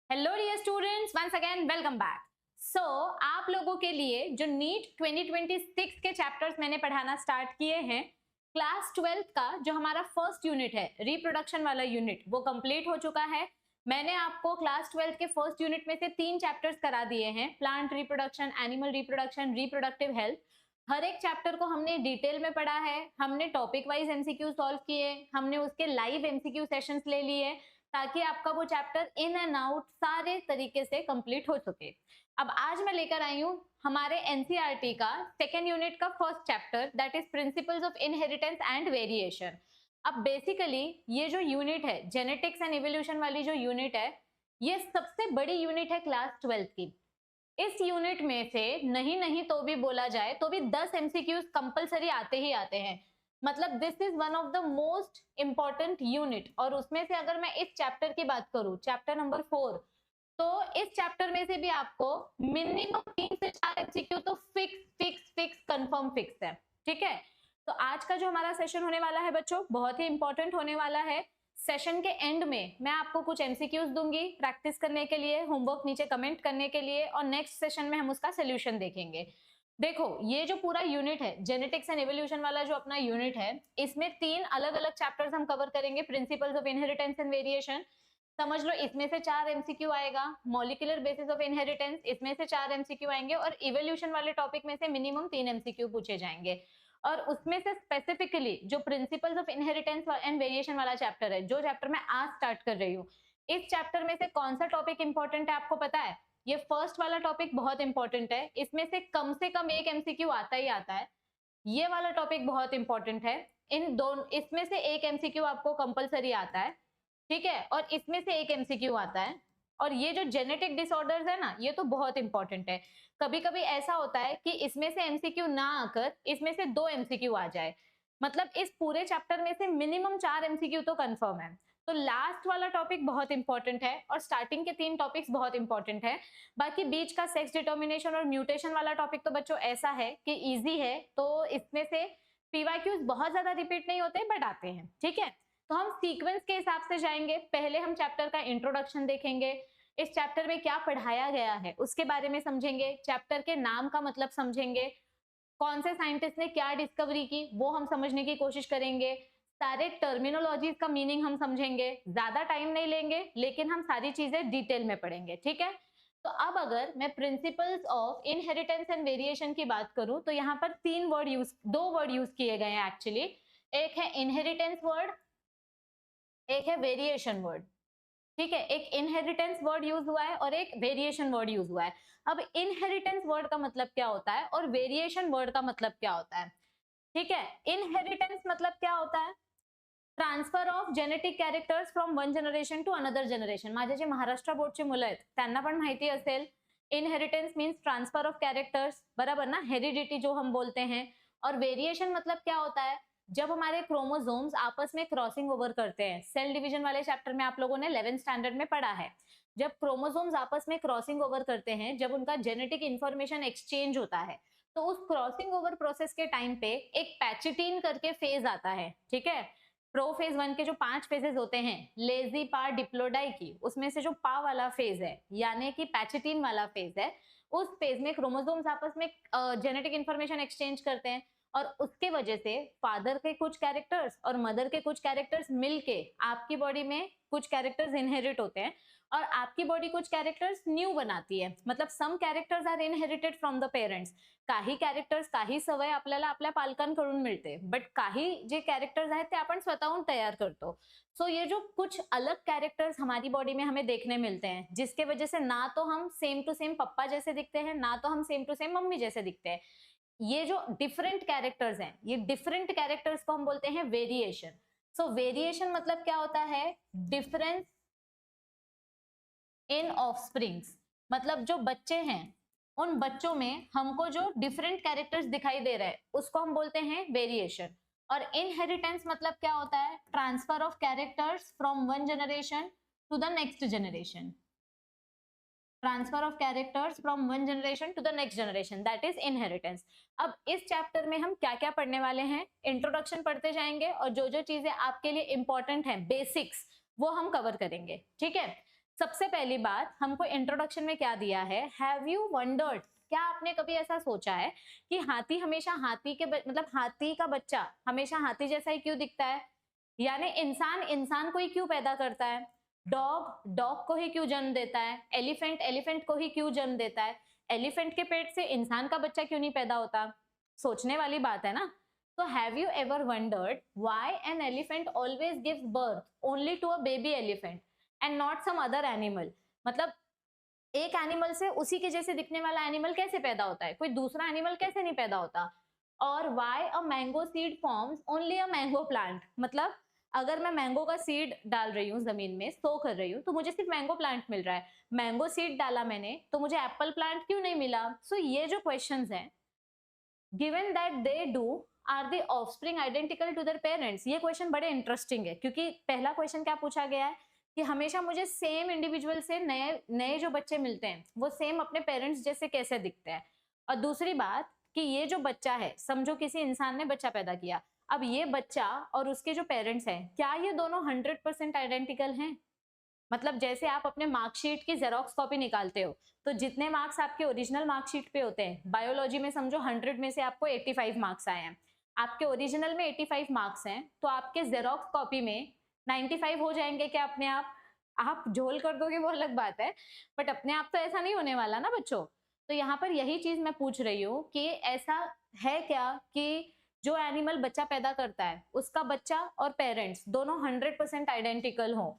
Hello dear students, once again welcome back. So आप लोगों के लिए जो नीट 2026 के चैप्टर्स मैंने पढ़ाना स्टार्ट किए हैं, क्लास 12th का जो हमारा फर्स्ट यूनिट है रिप्रोडक्शन वाला यूनिट, वो कंप्लीट हो चुका है। मैंने आपको क्लास 12th के फर्स्ट यूनिट में से 3 चैप्टर्स करा दिए हैं, plant reproduction, animal reproduction, reproductive health. हर एक चैप्टर को हमने डिटेल में पढ़ा है, हमने टॉपिक वाइज एमसीक्यू सॉल्व किए, हमने उसके लाइव एमसीक्यू सेशंस ले लिए ताकि आपका वो चैप्टर इन एंड आउट सारे तरीके से कंप्लीट हो सके। अब आज मैं लेकर आई हूँ हमारे एनसीईआरटी का सेकेंड यूनिट का first chapter, that is principles of inheritance and variation. अब बेसिकली ये जो यूनिट है, जेनेटिक्स एंड इवोल्यूशन वाली जो यूनिट है, ये सबसे बड़ी यूनिट है क्लास 12th की। इस यूनिट में से नहीं तो भी बोला जाए तो भी 10 एमसीक्यूज कंपलसरी आते ही आते हैं। मतलब this is one of the most important unit. और उसमें से अगर मैं इस चैप्टर की बात करूं, चैप्टर नंबर 4, तो इस चैप्टर में से भी आपको मिनिमम 3 से 4 एमसीक्यू तो फिक्स कंफर्म फिक्स है। ठीक है, तो आज का जो हमारा सेशन होने वाला है बच्चों, बहुत ही इंपॉर्टेंट होने वाला है। सेशन के एंड में मैं आपको कुछ एमसीक्यूज दूंगी प्रैक्टिस करने के लिए, होमवर्क नीचे कमेंट करने के लिए, और नेक्स्ट सेशन में हम उसका सोल्यूशन देखेंगे। देखो, ये जो पूरा यूनिट है, जेनेटिक्स एंड इवोल्यूशन वाला जो अपना यूनिट है, इसमें 3 अलग अलग चैप्टर्स हम कवर करेंगे। Principles of inheritance and variation, समझ लो इसमें से 4 एमसीक्यू आएगा। मॉलिक्यूलर बेसिस ऑफ इनहेरिटेंस, इसमें से 4 एमसीक्यू आएंगे। और इवोल्यूशन वाले टॉपिक में से मिनिमम 3 एमसीक्यू पूछे जाएंगे। और उसमें से स्पेसिफिकली जो principles of inheritance and variation वाला चैप्टर है, जो चैप्टर मैं आज स्टार्ट कर रही हूँ, इस चैप्टर में से कौन सा टॉपिक इंपॉर्टेंट है आपको पता है? ये फर्स्ट वाला टॉपिक बहुत इंपॉर्टेंट है, इसमें से कम एक एमसीक्यू आता ही आता है। ये वाला टॉपिक बहुत इंपॉर्टेंट है। इन दोनों, इसमें से एक एमसीक्यू आपको कंपलसरी आता है, ठीक है, और इसमें से एक एमसीक्यू आता है। और ये जो जेनेटिक डिसऑर्डर्स है ना, ये तो बहुत इंपॉर्टेंट है। कभी कभी ऐसा होता है कि इसमें से एमसीक्यू ना आकर इसमें से 2 एमसीक्यू आ जाए। मतलब इस पूरे चैप्टर में से मिनिमम 4 एमसीक्यू तो कंफर्म है। तो लास्ट वाला टॉपिक बहुत इंपॉर्टेंट है और स्टार्टिंग के 3 टॉपिक्स बहुत इंपॉर्टेंट है। बाकी बीच का सेक्स डिटर्मिनेशन और म्यूटेशन वाला टॉपिक तो बच्चों ऐसा है कि इजी है, तो इसमें से पीवाईक्यूज बहुत ज्यादा रिपीट नहीं होते बट आते हैं। ठीक है, तो हम सीक्वेंस के हिसाब से जाएंगे। पहले हम चैप्टर का इंट्रोडक्शन देखेंगे, इस चैप्टर में क्या पढ़ाया गया है उसके बारे में समझेंगे, चैप्टर के नाम का मतलब समझेंगे, कौन से साइंटिस्ट ने क्या डिस्कवरी की वो हम समझने की कोशिश करेंगे, सारे टर्मिनोलॉजीज का मीनिंग हम समझेंगे। ज्यादा टाइम नहीं लेंगे लेकिन हम सारी चीजें डिटेल में पढ़ेंगे। ठीक है, तो अब अगर मैं principles of inheritance and variation की बात करूं, तो यहाँ पर 2 वर्ड यूज किए गए हैं एक्चुअली। एक है इनहेरिटेंस वर्ड, एक है वेरिएशन वर्ड। ठीक है, एक इनहेरिटेंस वर्ड यूज हुआ है और एक वेरिएशन वर्ड यूज हुआ है। अब इनहेरिटेंस वर्ड का मतलब क्या होता है और वेरिएशन वर्ड का मतलब क्या होता है? ठीक है, इनहेरिटेंस मतलब क्या होता है? Transfer of genetic characters from one generation to another generation. माझे जे महाराष्ट्र बोर्डचे मुलं आहेत त्यांना पण माहिती असेल, inheritance means transfer of characters, बराबर ना, हेरिडिटी जो हम बोलते हैं। और वेरिएशन मतलब क्या होता है? जब हमारे क्रोमोसोम्स आपस में क्रॉसिंग ओवर करते हैं। सेल डिवीजन वाले चैप्टर में आप लोगों ने 11th स्टैंडर्ड में पढ़ा है। जब क्रोमोसोम्स आपस में क्रॉसिंग ओवर करते हैं, जब उनका जेनेटिक इंफॉर्मेशन एक्सचेंज होता है, तो उस क्रॉसिंग ओवर प्रोसेस के टाइम पे एक पैचिटीन करके फेज आता है। ठीक है, प्रोफेज 1 के जो 5 फेजेस होते हैं, लेजी पा डिप्लोडाई की, उसमें से जो पा वाला फेज है यानी कि पैचिटीन वाला फेज है, उस फेज में क्रोमोसोम्स आपस में जेनेटिक इंफॉर्मेशन एक्सचेंज करते हैं। और उसके वजह से फादर के कुछ कैरेक्टर्स और मदर के कुछ कैरेक्टर्स मिलके आपकी बॉडी में कुछ कैरेक्टर्स इनहेरिट होते हैं और आपकी बॉडी कुछ कैरेक्टर्स न्यू बनाती है। मतलब some characters are inherited from the parents. काही कैरेक्टर्स, काही सवय आपल्याला आपल्या पालकांकडून मिळते, बट काही जे कैरेक्टर्स आहेत ते आपण स्वतःहून तयार करतो। सो ये जो कुछ अलग कैरेक्टर्स हमारी बॉडी में हमें देखने मिलते हैं, जिसके वजह से ना तो हम सेम टू सेम पप्पा जैसे दिखते हैं, ना तो हम सेम टू सेम मम्मी जैसे दिखते हैं। ये जो डिफरेंट कैरेक्टर्स हैं, ये डिफरेंट कैरेक्टर्स को हम बोलते हैं वेरिएशन। सो वेरिएशन मतलब क्या होता है? Difference in offsprings. मतलब जो बच्चे हैं, उन बच्चों में हमको जो डिफरेंट कैरेक्टर्स दिखाई दे रहे हैं, उसको हम बोलते हैं वेरिएशन। और इनहेरिटेंस मतलब क्या होता है? Transfer of characters from one generation to the next generation. Transfer of characters from one generation to the next generation, that is inheritance. अब इस चैप्टर में हम क्या क्या पढ़ने वाले हैं? इंट्रोडक्शन पढ़ते जाएंगे और जो जो चीजें आपके लिए इंपॉर्टेंट हैं, बेसिक्स, वो हम कवर करेंगे। ठीक है, सबसे पहली बात हमको इंट्रोडक्शन में क्या दिया है, हैव यू वंडर्ड, क्या आपने कभी ऐसा सोचा है कि हाथी हमेशा हाथी के मतलब हाथी का बच्चा हमेशा हाथी जैसा ही क्यों दिखता है, यानी इंसान इंसान को ही क्यों पैदा करता है, डॉग डॉग को ही क्यों जन्म देता है, एलिफेंट एलिफेंट को ही क्यों जन्म देता है, एलिफेंट के पेट से इंसान का बच्चा क्यों नहीं पैदा होता। सोचने वाली बात है ना। तो have you ever wondered why an elephant always gives birth only to a baby elephant and not some other animal, मतलब एक एनिमल से उसी के जैसे दिखने वाला एनिमल कैसे पैदा होता है, कोई दूसरा एनिमल कैसे नहीं पैदा होता। और why a mango seed forms only a mango plant, मतलब अगर मैं मैंगो का सीड डाल रही हूँ जमीन में, सो कर रही हूँ, तो मुझे सिर्फ मैंगो प्लांट मिल रहा है, मैंगो सीड डाला मैंने तो मुझे एप्पल प्लांट क्यों नहीं मिला। सो ये जो क्वेश्चंस हैं, given that they do are the offspring identical to their parents, ये क्वेश्चन बड़े इंटरेस्टिंग है, क्योंकि पहला क्वेश्चन क्या पूछा गया है कि हमेशा मुझे सेम इंडिविजुअल से नए नए जो बच्चे मिलते हैं वो सेम अपने पेरेंट्स जैसे कैसे दिखते हैं। और दूसरी बात कि ये जो बच्चा है, समझो किसी इंसान ने बच्चा पैदा किया, अब ये बच्चा और उसके जो पेरेंट्स हैं, क्या ये दोनों 100% आइडेंटिकल हैं। मतलब जैसे आप अपने मार्कशीट की जेरोक्स कॉपी निकालते हो, तो जितने मार्क्स आपके ओरिजिनल मार्कशीट पे होते हैं, बायोलॉजी में समझो 100 में से आपको 85 मार्क्स आए हैं, आपके ओरिजिनल में 85 मार्क्स हैं, तो आपके जेरोक्स कॉपी में 95 हो जाएंगे क्या अपने आप झोल कर दोगे वो अलग बात है, बट अपने आप तो ऐसा नहीं होने वाला ना बच्चों। तो यहाँ पर यही चीज मैं पूछ रही हूँ कि ऐसा है क्या कि जो एनिमल बच्चा पैदा करता है उसका बच्चा और पेरेंट्स दोनों 100% आइडेंटिकल हो।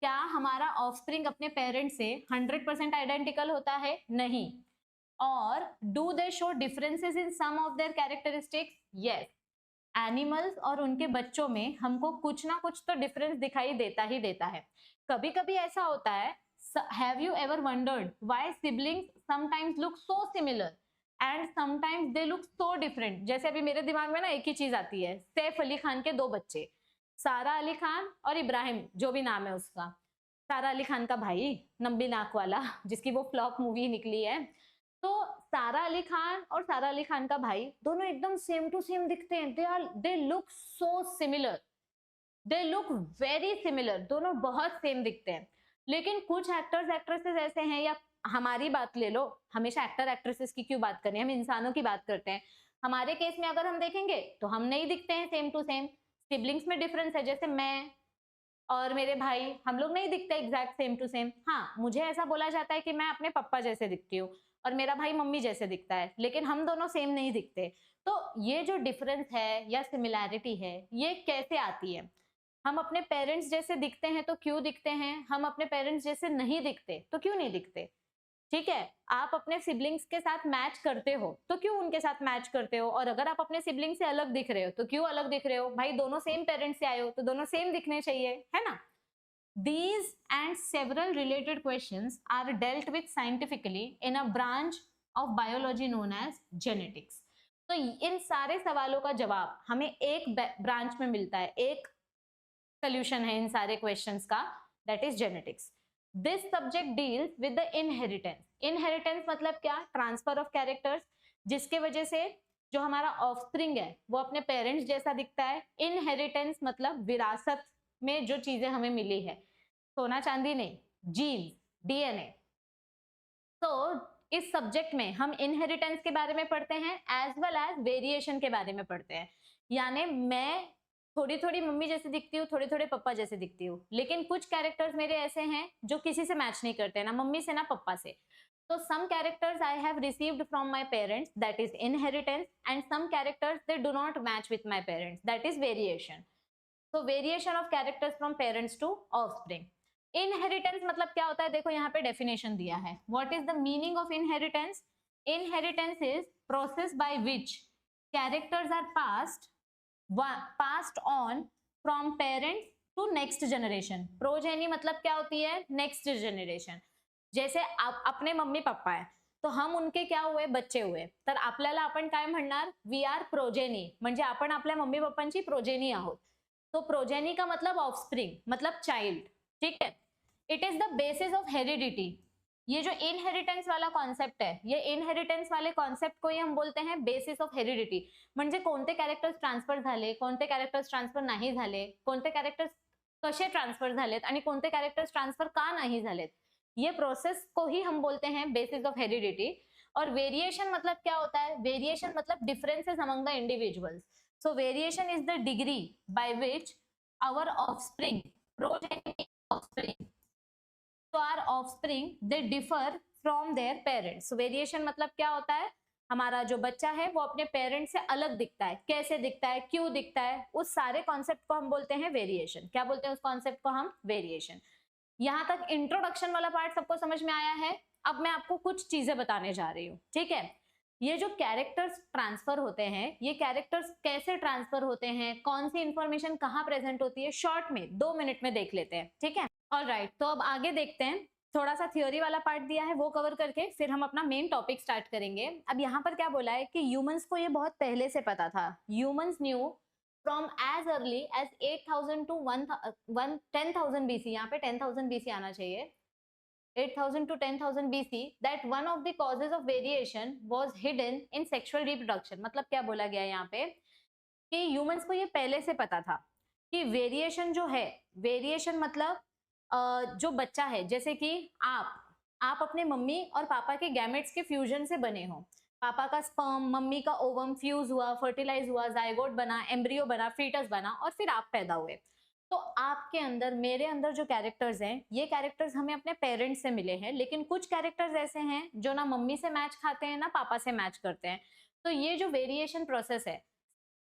क्या हमारा ऑफस्प्रिंग अपने पेरेंट्स से 100% आइडेंटिकल होता है? नहीं। और do they show differences in some of their characteristics? Yes. Animals और उनके बच्चों में हमको कुछ ना कुछ तो डिफरेंस दिखाई देता ही देता है। कभी कभी ऐसा होता है, have you ever wondered why siblings sometimes look so similar and sometimes they look so different. जैसे अभी मेरे दिमाग में ना एक ही चीज आती है, सैफ अली खान के दो बच्चे, सारा अली खान और इब्राहिम, जो भी नाम है उसका, सारा अली खान का भाई लंबी नाक वाला जिसकी वो फ्लॉप मूवी निकली है। तो सारा अली खान और सारा अली खान का भाई दोनों एकदम सेम टू सेम दिखते हैं, they look so similar, they look very similar, दोनों बहुत सेम दिखते हैं। लेकिन कुछ एक्टर्स एक्ट्रेसेस ऐसे हैं, या हमारी बात ले लो, हमेशा एक्टर एक्ट्रेसेस की क्यों बात करनी है, हम इंसानों की बात करते हैं। हमारे केस में अगर हम देखेंगे तो हम नहीं दिखते हैं सेम टू सेम, सिबलिंग्स में डिफरेंस है, जैसे मैं और मेरे भाई, हम लोग नहीं दिखते एग्जैक्ट सेम टू सेम। हाँ, मुझे ऐसा बोला जाता है कि मैं अपने पापा जैसे दिखती हूँ और मेरा भाई मम्मी जैसे दिखता है, लेकिन हम दोनों सेम नहीं दिखते। तो ये जो डिफरेंस है या सिमिलैरिटी है, ये कैसे आती है? हम अपने पेरेंट्स जैसे दिखते हैं तो क्यों दिखते हैं, हम अपने पेरेंट्स जैसे नहीं दिखते तो क्यों नहीं दिखते। ठीक है, आप अपने सिबलिंग्स के साथ मैच करते हो तो क्यों उनके साथ मैच करते हो, और अगर आप अपने सिबलिंग से अलग दिख रहे हो तो क्यों अलग दिख रहे हो। भाई दोनों सेम पेरेंट्स से आए हो तो दोनों सेम दिखने चाहिए, है ना। These and several related questions are dealt with scientifically in a branch of biology known as genetics. तो इन सारे सवालों का जवाब हमें एक ब्रांच में मिलता है, एक सोल्यूशन है इन सारे क्वेश्चंस का, that is genetics. This subject deals with the inheritance. Inheritance मतलब क्या? ट्रांसफर ऑफ कैरेक्टर्स, जिसके वजह से जो हमारा ऑफस्प्रिंग है वो अपने पेरेंट्स जैसा दिखता है। इनहेरिटेंस मतलब विरासत में जो चीजें हमें मिली है, सोना चांदी नहीं, जीन, डीएनए। तो इस सब्जेक्ट में हम इनहेरिटेंस के बारे में पढ़ते हैं एज वेल एज वेरिएशन के बारे में पढ़ते हैं। यानी मैं थोड़ी थोड़ी मम्मी जैसे दिखती हूँ, थोड़े थोड़े पापा जैसे दिखती हूँ, लेकिन कुछ कैरेक्टर्स मेरे ऐसे हैं जो किसी से मैच नहीं करते, ना मम्मी से ना पापा से। तो some characters I have received from my parents, that is inheritance, and some characters they do not match with my parents, that is variation. So variation of characters from parents to offspring. Inheritance मतलब क्या होता है? देखो यहाँ पे definition दिया है. What is the meaning of inheritance? Inheritance is process by which characters are passed on from parents to next generation. Progeny मतलब क्या होती है? Next generation. जैसे आप अपने मम्मी पप्पा आहे तो हम उनके क्या हुए? बच्चे हुए. तर आपल्याला आपण काय म्हणणार? वी आर प्रोजेनी, म्हणजे आपण आपल्या मम्मी पप्पांची प्रोजेनी आहोत. तो प्रोजेनी का मतलब ऑफस्प्रिंग, मतलब चाइल्ड. ठीक है. It is the basis of heredity. ये जो इनहेरिटेंस वाला कॉन्सेप्ट है, ये इनहेरिटेंस वाले कॉन्सेप्ट को ही हम बोलते हैं बेसिस ऑफ हेरिडिटी. म्हणजे कोणते कॅरेक्टर्स ट्रान्सफर झाले, कोणते कॅरेक्टर्स ट्रान्सफर नाही झाले, कोणते कॅरेक्टर्स कसे ट्रान्सफर झालेत आणि कोणते कॅरेक्टर्स ट्रान्सफर का नाही झालेत, ये प्रोसेस को ही हम बोलते हैं बेसिस ऑफ हेरिडिटी। और वेरिएशन मतलब क्या होता है, वेरिएशन मतलब differences among the individuals. So variation is the degree by which our offspring, progeny offspring, तो our offspring they differ from their parents. Variation मतलब क्या होता है, हमारा जो बच्चा है वो अपने पेरेंट्स से अलग दिखता है, कैसे दिखता है, क्यों दिखता है, उस सारे कॉन्सेप्ट को हम बोलते हैं वेरिएशन। क्या बोलते हैं उस कॉन्सेप्ट को हम, वेरिएशन। यहां तक इंट्रोडक्शन वाला पार्ट सबको समझ में आया है। अब मैं आपको कुछ चीजें बताने जा रही हूँ, ठीक है। ये जो कैरेक्टर्स ट्रांसफर होते हैं, ये कैरेक्टर्स कैसे ट्रांसफर होते हैं, कौन सी इंफॉर्मेशन कहाँ प्रेजेंट होती है, शॉर्ट में 2 मिनट में देख लेते हैं, ठीक है। ऑलराइट, तो अब आगे देखते हैं। थोड़ा सा थियोरी वाला पार्ट दिया है वो कवर करके फिर हम अपना मेन टॉपिक स्टार्ट करेंगे। अब यहाँ पर क्या बोला है कि ह्यूमंस को ये बहुत पहले से पता था। Humans knew from as early as 8000 to 10,000 BC, यहाँ पे 10,000 BC आना चाहिए, 8,000 to 10,000 BC, that one of the causes of variation was hidden in sexual reproduction। मतलब क्या बोला गया यहाँ पे कि ह्यूमंस को ये पहले से पता था कि वेरिएशन जो है, वेरिएशन मतलब जो बच्चा है, जैसे कि आप अपने मम्मी और पापा के गैमेट्स के फ्यूजन से बने हो। पापा का स्पर्म, मम्मी का ओवम फ्यूज हुआ, फर्टिलाइज हुआ, जाइगोट बना, एम्ब्रियो बना, फीटस बना और फिर आप पैदा हुए। तो आपके अंदर, मेरे अंदर जो कैरेक्टर्स हैं, ये कैरेक्टर्स हमें अपने पेरेंट्स से मिले हैं, लेकिन कुछ कैरेक्टर्स ऐसे हैं जो ना मम्मी से मैच खाते हैं ना पापा से मैच करते हैं। तो ये जो वेरिएशन प्रोसेस है,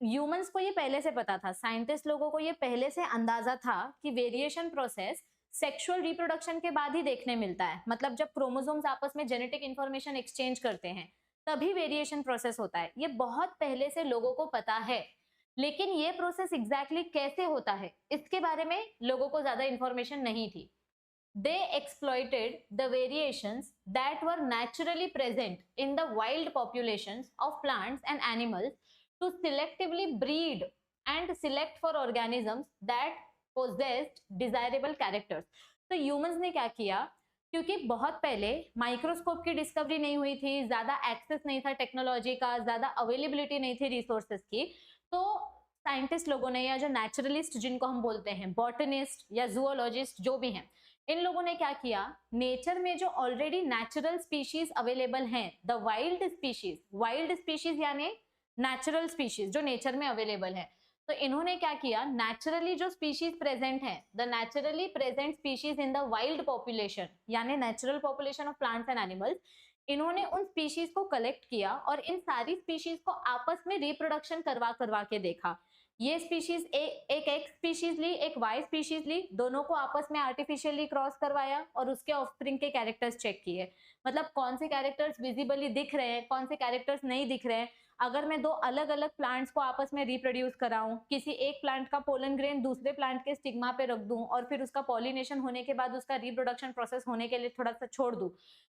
ह्यूमंस को ये पहले से पता था, साइंटिस्ट लोगों को ये पहले से अंदाजा था कि वेरिएशन प्रोसेस सेक्सुअल रिप्रोडक्शन के बाद ही देखने मिलता है। मतलब जब क्रोमोसोम्स आपस में जेनेटिक इंफॉर्मेशन एक्सचेंज करते हैं तभी वेरिएशन प्रोसेस होता है। ये बहुत पहले से लोगों को पता है, लेकिन ये प्रोसेस एग्जैक्टली कैसे होता है इसके बारे में लोगों को ज्यादा इंफॉर्मेशन नहीं थी। They exploited the variations that were naturally present in the wild populations of plants and animals to selectively breed and select for organisms that possessed desirable characters। तो ह्यूमंस ने क्या किया, क्योंकि बहुत पहले माइक्रोस्कोप की डिस्कवरी नहीं हुई थी, ज्यादा एक्सेस नहीं था टेक्नोलॉजी का, ज्यादा अवेलेबिलिटी नहीं थी रिसोर्सेज की, तो साइंटिस्ट लोगों ने या जो नेचुरलिस्ट जिनको हम बोलते हैं, बॉटनिस्ट या जूओलॉजिस्ट जो भी हैं, इन लोगों ने क्या किया, नेचर में जो ऑलरेडी नेचुरल स्पीशीज अवेलेबल हैं, द वाइल्ड स्पीशीज यानी नेचुरल स्पीशीज जो नेचर में अवेलेबल है, तो इन्होंने क्या किया, नेचुरली जो स्पीशीज प्रेजेंट है, the naturally present species in the wild population यानी natural population of plants and animals, इन्होंने उन स्पीशीज को कलेक्ट किया और इन सारी स्पीशीज को आपस में रिप्रोडक्शन करवा के देखा। ये स्पीशीज एक एक्स स्पीशीज ली, एक वाई स्पीशीज ली, दोनों को आपस में आर्टिफिशियली क्रॉस करवाया और उसके ऑफस्प्रिंग के कैरेक्टर्स चेक किए। मतलब कौन से कैरेक्टर्स विजिबली दिख रहे हैं, कौन से कैरेक्टर्स नहीं दिख रहे हैं। अगर मैं 2 अलग अलग प्लांट्स को आपस में रिप्रोड्यूस कराऊं, किसी एक प्लांट का पोलन ग्रेन दूसरे प्लांट के स्टिग्मा पे रख दूं और फिर उसका पॉलिनेशन होने के बाद उसका रिप्रोडक्शन प्रोसेस होने के लिए थोड़ा सा छोड़ दूं,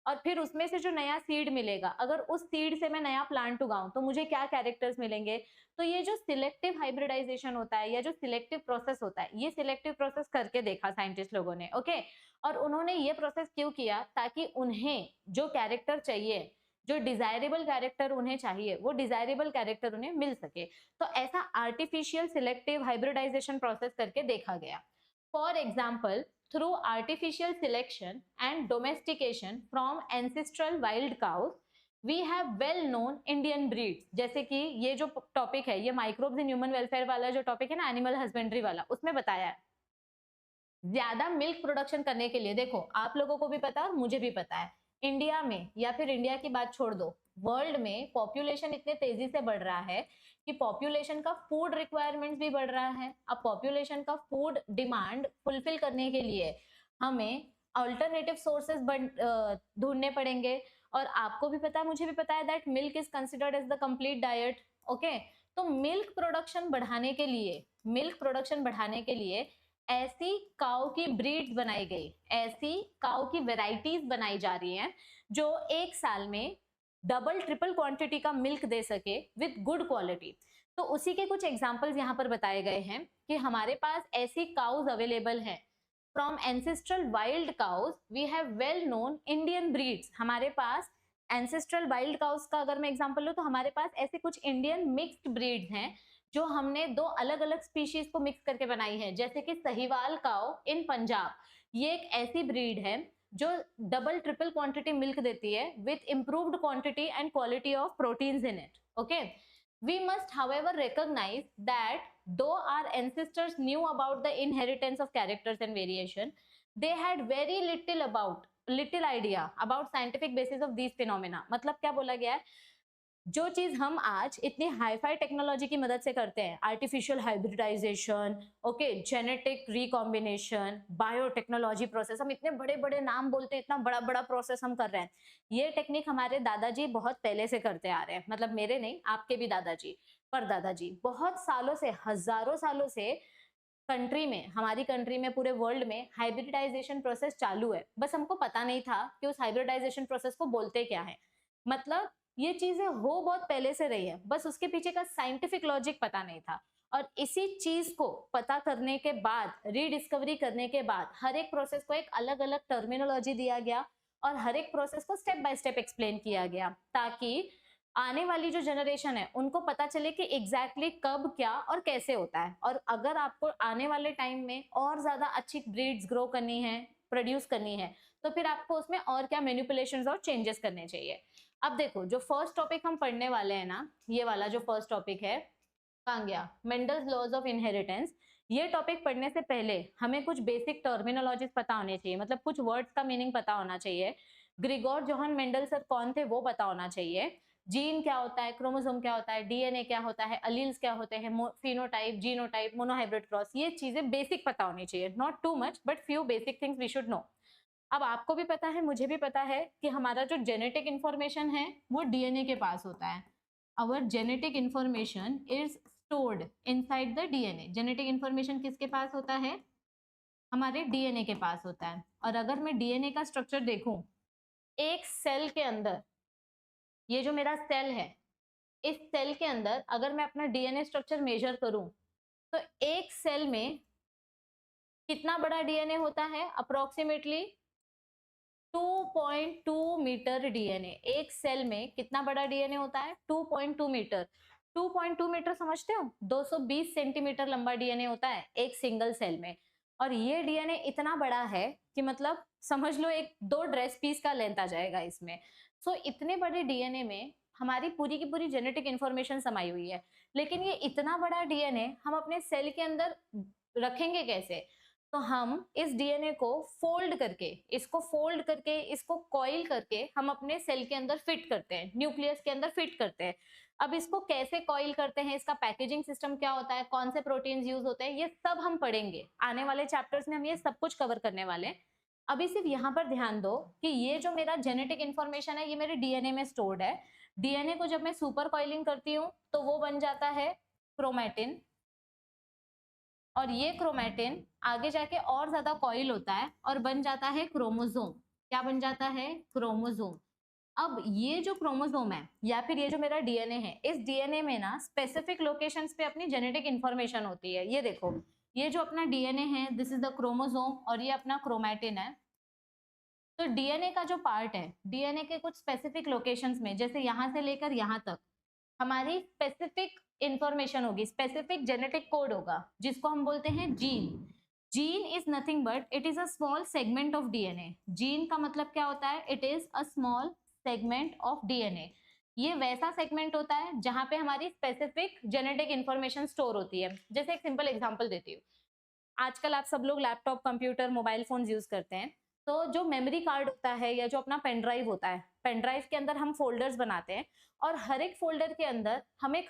और फिर उसमें से जो नया सीड मिलेगा, अगर उस सीड से मैं नया प्लांट उगाऊं तो मुझे क्या कैरेक्टर्स मिलेंगे। तो ये जो सिलेक्टिव हाइब्रिडाइजेशन होता है या जो सिलेक्टिव प्रोसेस होता है, ये सिलेक्टिव प्रोसेस करके देखा साइंटिस्ट लोगों ने, ओके। और उन्होंने ये प्रोसेस क्यों किया, ताकि उन्हें जो कैरेक्टर चाहिए, जो डिजायरेबल कैरेक्टर उन्हें चाहिए, वो डिजायरेबल कैरेक्टर उन्हें मिल सके। तो ऐसा आर्टिफिशियल सिलेक्टिव हाइब्रिडाइजेशन प्रोसेस करके देखा गया। For example, through artificial selection and domestication from ancestral wild cows, we have well known Indian breeds। जैसे कि ये जो टॉपिक है, ये माइक्रोब्स इन ह्यूमन वेलफेयर वाला जो टॉपिक है ना, एनिमल हस्बेंड्री वाला, उसमें बताया है। ज्यादा मिल्क प्रोडक्शन करने के लिए, देखो आप लोगों को भी पता है और मुझे भी पता है, इंडिया में, या फिर इंडिया की बात छोड़ दो, वर्ल्ड में पॉपुलेशन इतने तेजी से बढ़ रहा है कि पॉपुलेशन का फूड रिक्वायरमेंट्स भी बढ़ रहा है। अब पॉपुलेशन का फूड डिमांड फुलफिल करने के लिए हमें अल्टरनेटिव सोर्सेज ढूंढने पड़ेंगे। और आपको भी पता है, मुझे भी पता है, that milk is considered as the complete diet, okay. तो मिल्क प्रोडक्शन बढ़ाने के लिए ऐसी काऊ की ब्रीड्स बनाई गई, ऐसी काऊ की वेराइटीज बनाई जा रही हैं जो एक साल में डबल ट्रिपल क्वांटिटी का मिल्क दे सके विद गुड क्वालिटी। तो उसी के कुछ एग्जांपल्स यहाँ पर बताए गए हैं कि हमारे पास ऐसी काउज अवेलेबल हैं। From ancestral wild cows we have well known Indian breeds. हमारे पास एंसेस्ट्रल वाइल्ड काउज का अगर मैं एग्जांपल लूं तो हमारे पास ऐसे कुछ इंडियन मिक्स्ड ब्रीड्स हैं जो हमने दो अलग अलग स्पीशीज को मिक्स करके बनाई है, जैसे कि सहीवाल काऊ इन पंजाब, ये एक ऐसी ब्रीड है जो डबल ट्रिपल क्वांटिटी मिल्क देती है with improved quantity and quality of proteins in it. Okay, we must however recognize that though our ancestors knew about the inheritance of characters and variation, they had very little idea about scientific basis of these phenomena. मतलब क्या बोला गया है, जो चीज हम आज इतनी हाईफाई टेक्नोलॉजी की मदद से करते हैं, artificial hybridization, okay, genetic recombination, biotechnology process, हम इतने बड़े बड़े नाम बोलते हैं, इतना बड़ा बड़ा प्रोसेस हम कर रहे हैं, ये टेक्निक हमारे दादाजी बहुत पहले से करते आ रहे हैं. मतलब मेरे नहीं, आपके भी दादाजी, पर दादाजी बहुत सालों से, हजारों सालों से कंट्री में, हमारी कंट्री में, पूरे वर्ल्ड में हाइब्रिडाइजेशन प्रोसेस चालू है. बस हमको पता नहीं था कि उस हाइब्रिडाइजेशन प्रोसेस को बोलते क्या है. मतलब ये चीजें हो बहुत पहले से रही है, बस उसके पीछे का साइंटिफिक लॉजिक पता नहीं था. और इसी चीज को पता करने के बाद, रीडिस्कवरी करने के बाद, हर एक प्रोसेस को एक अलग अलग टर्मिनोलॉजी दिया गया और हर एक प्रोसेस को स्टेप बाय स्टेप एक्सप्लेन किया गया, ताकि आने वाली जो जनरेशन है उनको पता चले कि एग्जैक्टली कब क्या और कैसे होता है. और अगर आपको आने वाले टाइम में और ज्यादा अच्छी ब्रीड्स ग्रो करनी है, प्रोड्यूस करनी है, तो फिर आपको उसमें और क्या मैनिपुलेशंस और चेंजेस करने चाहिए. अब देखो, जो फर्स्ट टॉपिक हम पढ़ने वाले हैं ना, ये वाला जो फर्स्ट टॉपिक है, कहाँ गया, मेंडल्स लॉज ऑफ इनहेरिटेंस. ये टॉपिक पढ़ने से पहले हमें कुछ बेसिक टर्मिनोलॉजीज पता होने चाहिए, मतलब कुछ वर्ड्स का मीनिंग पता होना चाहिए. ग्रिगोर जोहन मेंडल सर कौन थे वो पता होना चाहिए. जीन क्या होता है, क्रोमोसोम क्या होता है, डीएनए क्या होता है, अलील्स क्या होते हैं, फिनोटाइप, जीनोटाइप, मोनोहाइब्रिड क्रॉस, ये चीजें बेसिक पता होनी चाहिए. Not too much but few basic things we should know. अब आपको भी पता है, मुझे भी पता है कि हमारा जो जेनेटिक इंफॉर्मेशन है वो डीएनए के पास होता है. Our genetic information is stored inside the DNA. Genetic information किसके पास होता है, हमारे डीएनए के पास होता है. और अगर मैं डीएनए का स्ट्रक्चर देखूं, एक सेल के अंदर, ये जो मेरा सेल है, इस सेल के अंदर अगर मैं अपना डीएनए स्ट्रक्चर मेजर करूं, तो एक सेल में कितना बड़ा डीएनए होता है, अप्रोक्सीमेटली 2.2 मीटर डीएनए. एक सेल में कितना बड़ा डीएनए होता है, 2.2 मीटर. 2.2 मीटर समझते हो, 220 सेंटीमीटर लंबा डीएनए होता है एक सिंगल सेल में. और ये डीएनए इतना बड़ा है कि मतलब समझ लो एक 2 ड्रेस पीस का लेंथ आ जाएगा इसमें. सो इतने बड़े डीएनए में हमारी पूरी की पूरी जेनेटिक इंफॉर्मेशन समाई हुई है. लेकिन ये इतना बड़ा डीएनए हम अपने सेल के अंदर रखेंगे कैसे, तो हम इस डीएनए को फोल्ड करके, इसको कॉइल करके हम अपने सेल के अंदर फिट करते हैं, न्यूक्लियस के अंदर फिट करते हैं. अब इसको कैसे कॉइल करते हैं, इसका पैकेजिंग सिस्टम क्या होता है, कौन से प्रोटीन्स यूज होते हैं, ये सब हम पढ़ेंगे आने वाले चैप्टर्स में. हम ये सब कुछ कवर करने वाले हैं. अभी सिर्फ यहाँ पर ध्यान दो कि ये जो मेरा जेनेटिक इंफॉर्मेशन है, ये मेरे डीएनए में स्टोर्ड है. डीएनए को जब मैं सुपर कॉइलिंग करती हूँ तो वो बन जाता है क्रोमैटिन, और ये क्रोमैटिन आगे जाके और ज्यादा कॉइल होता है और बन जाता है क्रोमोसोम. क्या बन जाता है, क्रोमोसोम. अब ये जो क्रोमोसोम है या फिर ये जो मेरा डीएनए है, इस डीएनए में ना स्पेसिफिक लोकेशंस पे अपनी जेनेटिक इंफॉर्मेशन होती है. ये देखो, ये जो अपना डीएनए है, दिस इज द क्रोमोसोम, और ये अपना क्रोमैटिन है. तो डीएनए का जो पार्ट है, डीएनए के कुछ स्पेसिफिक लोकेशंस में, जैसे यहाँ से लेकर यहाँ तक हमारी स्पेसिफिक इंफॉर्मेशन होगी, स्पेसिफिक जेनेटिक कोड होगा, जिसको हम बोलते हैं gene. Gene is nothing but it is a small segment of DNA. Gene का मतलब क्या होता है, it is a small segment of DNA. ये वैसा सेगमेंट होता है जहां पे हमारी स्पेसिफिक जेनेटिक इंफॉर्मेशन स्टोर होती है. जैसे एक सिंपल एग्जांपल देती हूँ. आजकल आप सब लोग laptop, computer, mobile phone use करते हैं, तो जो मेमोरी कार्ड होता है या जो अपना पेन ड्राइव होता है, पेन ड्राइव के अंदर हम फोल्डर्स बनाते हैं और हर एक फोल्डर के अंदर हम एक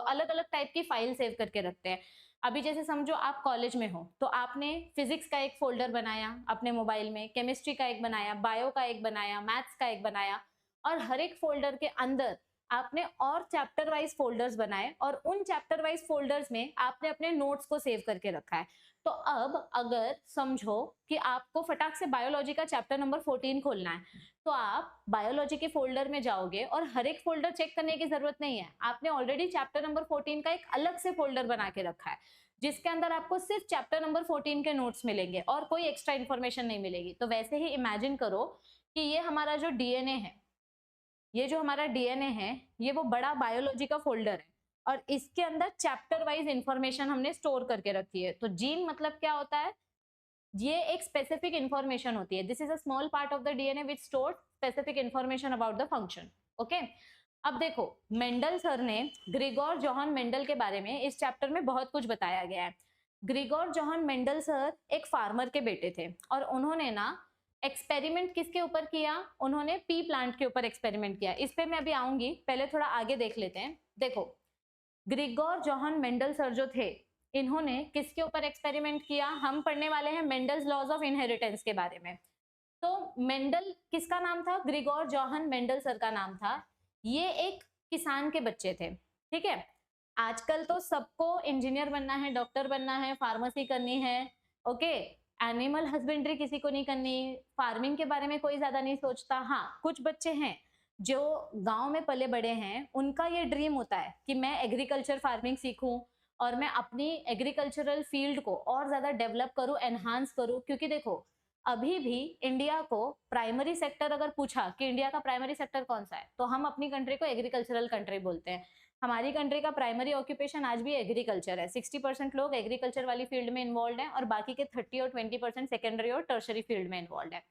अलग अलग टाइप की फाइल सेव करके रखते हैं. अभी जैसे समझो आप कॉलेज में हो, तो आपने फिजिक्स का एक फोल्डर बनाया अपने मोबाइल में, केमिस्ट्री का एक बनाया, बायो का एक बनाया, मैथ्स का एक बनाया, और हर एक फोल्डर के अंदर आपने और चैप्टर वाइज फोल्डर्स बनाए और उन चैप्टर वाइज फोल्डर्स में आपने अपने नोट्स को सेव करके रखा है. तो अब अगर समझो कि आपको फटाक से बायोलॉजी का चैप्टर नंबर 14 खोलना है, तो आप बायोलॉजी के फोल्डर में जाओगे और हर एक फोल्डर चेक करने की जरूरत नहीं है. आपने ऑलरेडी चैप्टर नंबर 14 का एक अलग से फोल्डर बना के रखा है, जिसके अंदर आपको सिर्फ चैप्टर नंबर 14 के नोट्स मिलेंगे और कोई एक्स्ट्रा इन्फॉर्मेशन नहीं मिलेगी. तो वैसे ही इमेजिन करो कि ये हमारा जो डीएनए है, ये जो हमारा डीएनए है, ये वो बड़ा बायोलॉजी का फोल्डर है. और इसके अंदर चैप्टर वाइज इंफॉर्मेशन हमने स्टोर करके रखी है। तो जीन मतलब क्या होता है, ये एक स्पेसिफिक इंफॉर्मेशन होती है। This is a small part of the DNA which stores specific information about the function. Okay, अब देखो मेंडल सर ने ग्रिगोर जोहान मेंडल के बारे में इस चैप्टर में बहुत कुछ बताया गया है। ग्रिगोर जोहान मेंडल सर एक फार्मर के बेटे थे और उन्होंने ना एक्सपेरिमेंट किसके ऊपर किया, उन्होंने पी प्लांट के ऊपर एक्सपेरिमेंट किया। इस पे मैं अभी आऊंगी, पहले थोड़ा आगे देख लेते हैं। देखो ग्रिगोर जोहान मेंडल सर जो थे, इन्होंने किसके ऊपर एक्सपेरिमेंट किया, हम पढ़ने वाले हैं मेंडल्स लॉज ऑफ इनहेरिटेंस के बारे में। तो मेंडल किसका नाम था, ग्रिगोर जोहान मेंडल सर का नाम था। ये एक किसान के बच्चे थे, ठीक है। आजकल तो सबको इंजीनियर बनना है, डॉक्टर बनना है, फार्मेसी करनी है, ओके। एनिमल हस्बेंड्री किसी को नहीं करनी, फार्मिंग के बारे में कोई ज्यादा नहीं सोचता। हाँ, कुछ बच्चे हैं जो गांव में पले बड़े हैं, उनका ये ड्रीम होता है कि मैं एग्रीकल्चर फार्मिंग सीखूं और मैं अपनी एग्रीकल्चरल फील्ड को और ज्यादा डेवलप करूं, एनहांस करूं। क्योंकि देखो अभी भी इंडिया को प्राइमरी सेक्टर अगर पूछा कि इंडिया का प्राइमरी सेक्टर कौन सा है, तो हम अपनी कंट्री को एग्रीकल्चरल कंट्री बोलते हैं। हमारी कंट्री का प्राइमरी ऑक्यूपेशन आज भी एग्रीकल्चर है। 60% लोग एग्रीकल्चर वाली फील्ड में इन्वॉल्व हैं और बाकी के 30 और 20% सेकेंडरी और टर्शरी फील्ड में इन्वॉल्व है।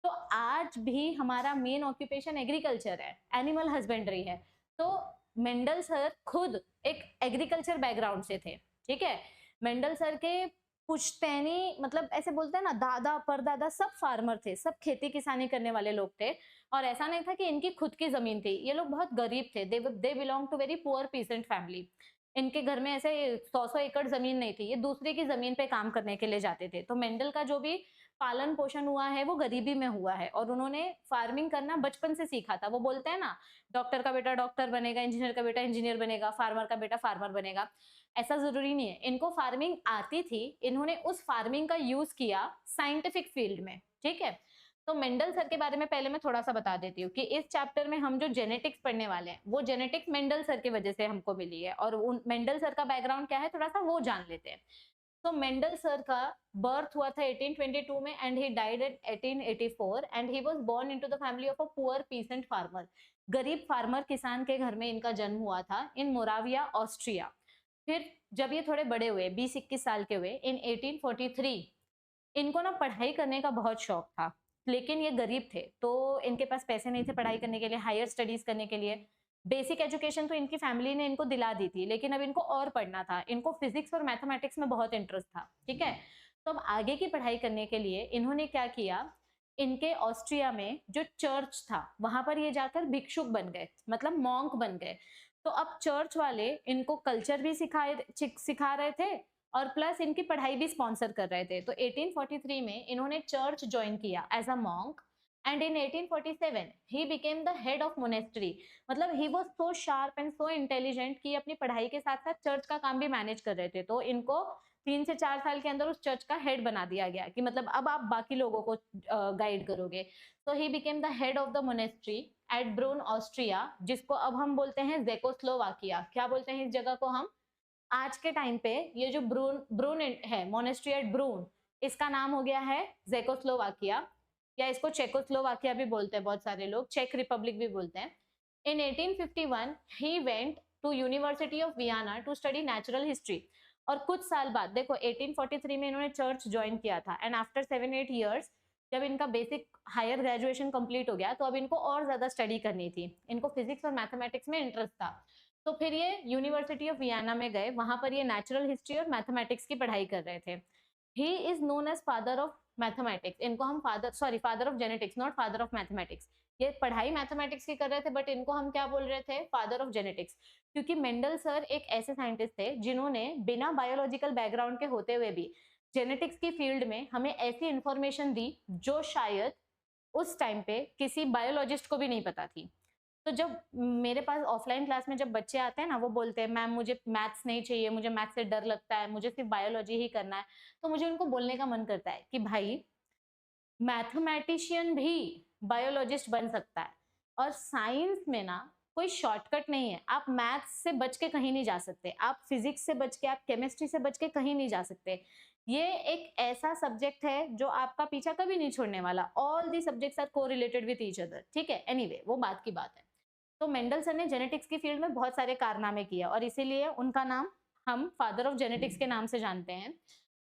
तो आज भी हमारा मेन ऑक्यूपेशन एग्रीकल्चर है, एनिमल हस्बेंड्री है। तो मेंडल सर खुद एक एग्रीकल्चर बैकग्राउंड से थे, ठीक है। मेंडल सर के पुश्तैनी मतलब ऐसे बोलते हैं ना, दादा परदादा सब फार्मर थे, सब खेती किसानी करने वाले लोग थे। और ऐसा नहीं था कि इनकी खुद की जमीन थी, ये लोग बहुत गरीब थे। They belong to very poor peasant family. इनके घर में ऐसे 100 एकड़ जमीन नहीं थी, ये दूसरे की जमीन पे काम करने के लिए जाते थे। तो मेंडल का जो भी पालन पोषण हुआ है वो गरीबी में हुआ है और उन्होंने फार्मिंग करना बचपन से सीखा था। वो बोलते हैं ना, डॉक्टर का बेटा डॉक्टर बनेगा, इंजीनियर का बेटा इंजीनियर बनेगा, फार्मर का बेटा फार्मर बनेगा। ऐसा जरूरी नहीं है, इनको फार्मिंग आती थी, इन्होंने उस फार्मिंग का यूज किया साइंटिफिक फील्ड में, ठीक है। तो मेंडल सर के बारे में पहले मैं थोड़ा सा बता देती हूँ कि इस चैप्टर में हम जो जेनेटिक्स पढ़ने वाले हैं वो जेनेटिक्स मेंडल सर की वजह से हमको मिली है। और उन मेंडल सर का बैकग्राउंड क्या है थोड़ा सा वो जान लेते हैं। तो मेंडल सर का बर्थ हुआ था 1822 में and he died at 1884 and he was born into the family of a poor peasant farmer. गरीब फार्मर किसान के घर में इनका जन्म हुआ था इन मोराविया ऑस्ट्रिया। फिर जब ये थोड़े बड़े हुए 20-21 साल के हुए इन 1843, इनको ना पढ़ाई करने का बहुत शौक था, लेकिन ये गरीब थे तो इनके पास पैसे नहीं थे पढ़ाई करने के लिए, हायर स्टडीज करने के लिए। बेसिक एजुकेशन तो इनकी फैमिली ने इनको दिला दी थी, लेकिन अब इनको और पढ़ना था। इनको फिजिक्स और मैथमेटिक्स में बहुत इंटरेस्ट था, ठीक है। तो अब आगे की पढ़ाई करने के लिए इन्होंने क्या किया, इनके ऑस्ट्रिया में जो चर्च था वहां पर ये जाकर भिक्षुक बन गए, मतलब मॉन्क बन गए। तो अब चर्च वाले इनको कल्चर भी सिखा रहे थे और प्लस इनकी पढ़ाई भी स्पॉन्सर कर रहे थे। तो 1843 में इन्होंने चर्च ज्वाइन किया as a monk and in 1847 he became the head of monastery. मतलब he was so sharp and so intelligent कि अपनी पढ़ाई के साथ साथ चर्च का काम भी मैनेज कर रहे थे। तो इनको 3 से 4 साल के अंदर उस चर्च का हेड बना दिया गया कि मतलब अब आप बाकी लोगों को गाइड करोगे। तो he became the head of the monastery at Brno Austria, जिसको अब हम बोलते हैं जेकोस्लोवाकिया। क्या बोलते हैं इस जगह को हम आज के टाइम पे? ये जो ब्रून ब्रून है, मोनेस्ट्री एट ब्रून, इसका नाम हो गया है जेकोस्लोवाकिया, या इसको चेकोस्लोवाकिया भी बोलते हैं बहुत सारे लोग, चेक रिपब्लिक भी बोलते हैं। In 1851 he went to university of Vienna to study natural history. और कुछ साल बाद देखो 1843 में इन्होंने चर्च ज्वाइन किया था एंड आफ्टर 7-8 ईयर्स जब इनका बेसिक हायर ग्रेजुएशन कंप्लीट हो गया तो अब इनको और ज्यादा स्टडी करनी थी। इनको फिजिक्स और मैथमेटिक्स में इंटरेस्ट था। तो फिर ये यूनिवर्सिटी ऑफ वियना में गए, वहां पर ये नेचुरल हिस्ट्री और मैथमेटिक्स की पढ़ाई कर रहे थे। He is known as father of mathematics. इनको हम father of genetics, not father of mathematics. ये पढ़ाई मैथमेटिक्स की कर रहे थे बट इनको हम क्या बोल रहे थे, फादर ऑफ जेनेटिक्स। क्योंकि मेंडल सर एक ऐसे साइंटिस्ट थे जिन्होंने बिना बायोलॉजिकल बैकग्राउंड के होते हुए भी जेनेटिक्स की फील्ड में हमें ऐसी इंफॉर्मेशन दी जो शायद उस टाइम पे किसी बायोलॉजिस्ट को भी नहीं पता थी। तो जब मेरे पास ऑफलाइन क्लास में जब बच्चे आते हैं ना, वो बोलते हैं मैम मुझे मैथ्स नहीं चाहिए, मुझे मैथ्स से डर लगता है, मुझे सिर्फ बायोलॉजी ही करना है। तो मुझे उनको बोलने का मन करता है कि भाई मैथमेटिशियन भी बायोलॉजिस्ट बन सकता है। और साइंस में ना कोई शॉर्टकट नहीं है। आप मैथ्स से बच के कहीं नहीं जा सकते, आप फिजिक्स से बच के, आप केमिस्ट्री से बच के कहीं नहीं जा सकते। ये एक ऐसा सब्जेक्ट है जो आपका पीछा कभी नहीं छोड़ने वाला। All the subjects are correlated with each other, ठीक है। एनीवे वो बात की बात है। तो मेंडलसन ने जेनेटिक्स की फील्ड में बहुत सारे कारनामे किए और इसीलिए उनका नाम हम फादर ऑफ जेनेटिक्स के नाम से जानते हैं।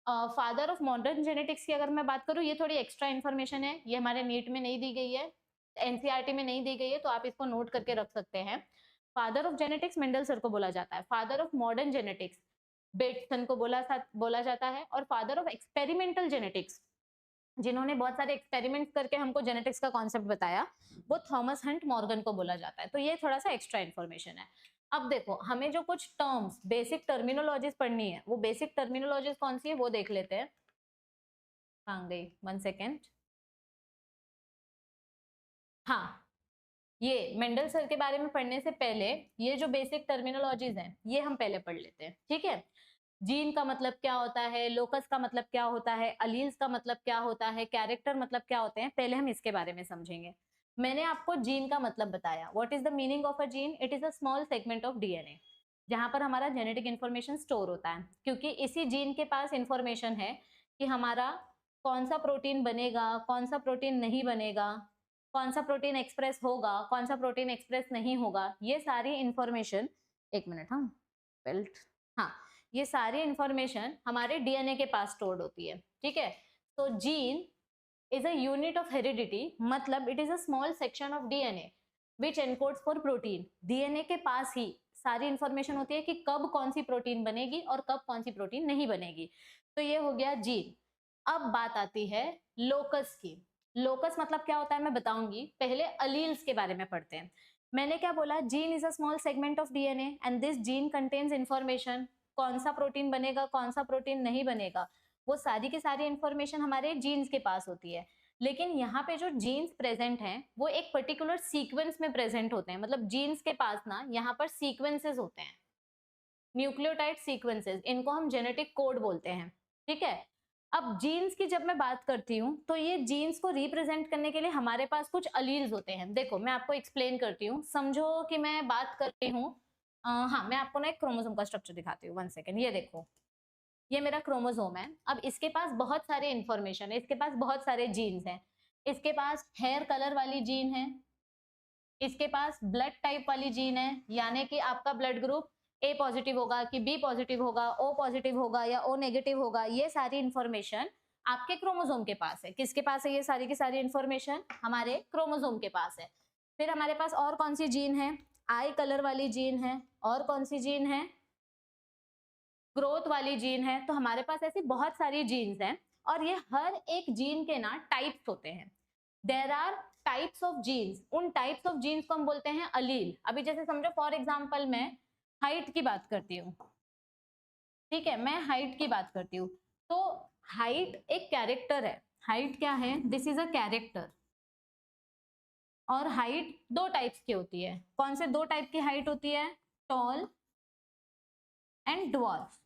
फादर ऑफ मॉडर्न जेनेटिक्स की अगर मैं बात करूं, ये थोड़ी एक्स्ट्रा इन्फॉर्मेशन है, ये हमारे नीट में नहीं दी गई है, एनसीईआरटी में नहीं दी गई है, तो आप इसको नोट करके रख सकते हैं। फादर ऑफ जेनेटिक्स मेंडलसन को बोला जाता है। Father of modern genetics Bateson को बोला जाता है। और फादर ऑफ एक्सपेरिमेंटल जेनेटिक्स, जिन्होंने बहुत सारे एक्सपेरिमेंट्स करके हमको जेनेटिक्स का कॉन्सेप्ट बताया, वो थॉमस हंट मॉर्गन को बोला जाता है। तो ये थोड़ा सा एक्स्ट्रा इन्फॉर्मेशन है। अब देखो, हमें जो कुछ टर्म्स, बेसिक टर्मिनोलॉजीज पढ़नी है, वो बेसिक टर्मिनोलॉजीज कौन सी है वो देख लेते हैं। कहाँ गई, 1 सेकेंड। हाँ, ये मेंडल के बारे में पढ़ने से पहले ये जो बेसिक टर्मिनोलॉजीज हैं ये हम पहले पढ़ लेते हैं, ठीक है। जीन का मतलब क्या होता है, लोकस का मतलब क्या होता है, अलील्स का मतलब क्या होता है, कैरेक्टर मतलब क्या होते हैं, पहले हम इसके बारे में समझेंगे। मैंने आपको जीन का मतलब बताया। What is the meaning of a gene? It is a small segment of DNA, जहां पर हमारा जेनेटिक इंफॉर्मेशन स्टोर होता है, क्योंकि इसी जीन के पास इंफॉर्मेशन है कि हमारा कौन सा प्रोटीन बनेगा, कौन सा प्रोटीन नहीं बनेगा, कौन सा प्रोटीन एक्सप्रेस होगा, कौन सा प्रोटीन एक्सप्रेस नहीं होगा। ये सारी इंफॉर्मेशन, एक मिनट, हाँ बेल्ट, हाँ, ये सारी इंफॉर्मेशन हमारे डीएनए के पास स्टोर्ड होती है, ठीक है। तो gene is a unit of heredity, मतलब it is a small section of DNA which encodes for protein. DNA के पास ही सारी इंफॉर्मेशन होती है कि कब कौन सी प्रोटीन बनेगी और कब कौन सी प्रोटीन नहीं बनेगी। तो ये हो गया जीन। अब बात आती है लोकस की। लोकस मतलब क्या होता है मैं बताऊंगी, पहले अलील्स के बारे में पढ़ते हैं। मैंने क्या बोला, gene is a small segment of DNA and this gene contains information. कौन सा प्रोटीन बनेगा, कौन सा प्रोटीन नहीं बनेगा, वो सारी की सारी इंफॉर्मेशन हमारे जीन्स के पास होती है। लेकिन यहाँ पे जो जीन्स प्रेजेंट हैं वो एक पर्टिकुलर सीक्वेंस में प्रेजेंट होते हैं। मतलब जीन्स के पास ना यहाँ पर सीक्वेंसेस होते हैं, न्यूक्लियोटाइड सीक्वेंसेस, इनको हम जेनेटिक कोड बोलते हैं, ठीक है। अब जीन्स की जब मैं बात करती हूँ तो ये जीन्स को रिप्रेजेंट करने के लिए हमारे पास कुछ अलील्स होते हैं। देखो मैं आपको एक्सप्लेन करती हूँ, समझो कि मैं बात करती हूँ, हाँ मैं आपको ना एक क्रोमोसोम का स्ट्रक्चर दिखाती हूँ, 1 सेकेंड। ये देखो, ये मेरा क्रोमोसोम है। अब इसके पास बहुत सारे इंफॉर्मेशन है, इसके पास बहुत सारे जीन्स हैं। इसके पास हेयर कलर वाली जीन है, इसके पास ब्लड टाइप वाली जीन है, यानी कि आपका ब्लड ग्रुप ए पॉजिटिव होगा कि बी पॉजिटिव होगा, ओ पॉजिटिव होगा या ओ नेगेटिव होगा। ये सारी इंफॉर्मेशन आपके क्रोमोसोम के पास है। किसके पास है ये सारी की सारी इंफॉर्मेशन? हमारे क्रोमोसोम के पास है। फिर हमारे पास और कौन सी जीन है? आई कलर वाली जीन है। और कौन सी जीन है? ग्रोथ वाली जीन है। तो हमारे पास ऐसी बहुत सारी जीन्स हैं और ये हर एक जीन के ना टाइप्स होते हैं। There are types of genes. उन टाइप्स ऑफ जीन्स को हम बोलते हैं अलील। अभी जैसे समझो फॉर एग्जांपल मैं हाइट की बात करती हूँ, ठीक है, मैं हाइट की बात करती हूँ। तो हाइट एक कैरेक्टर है। हाइट क्या है? This is a character. और हाइट दो टाइप्स की होती है। कौन से दो टाइप की हाइट होती है? Toll and dwarf.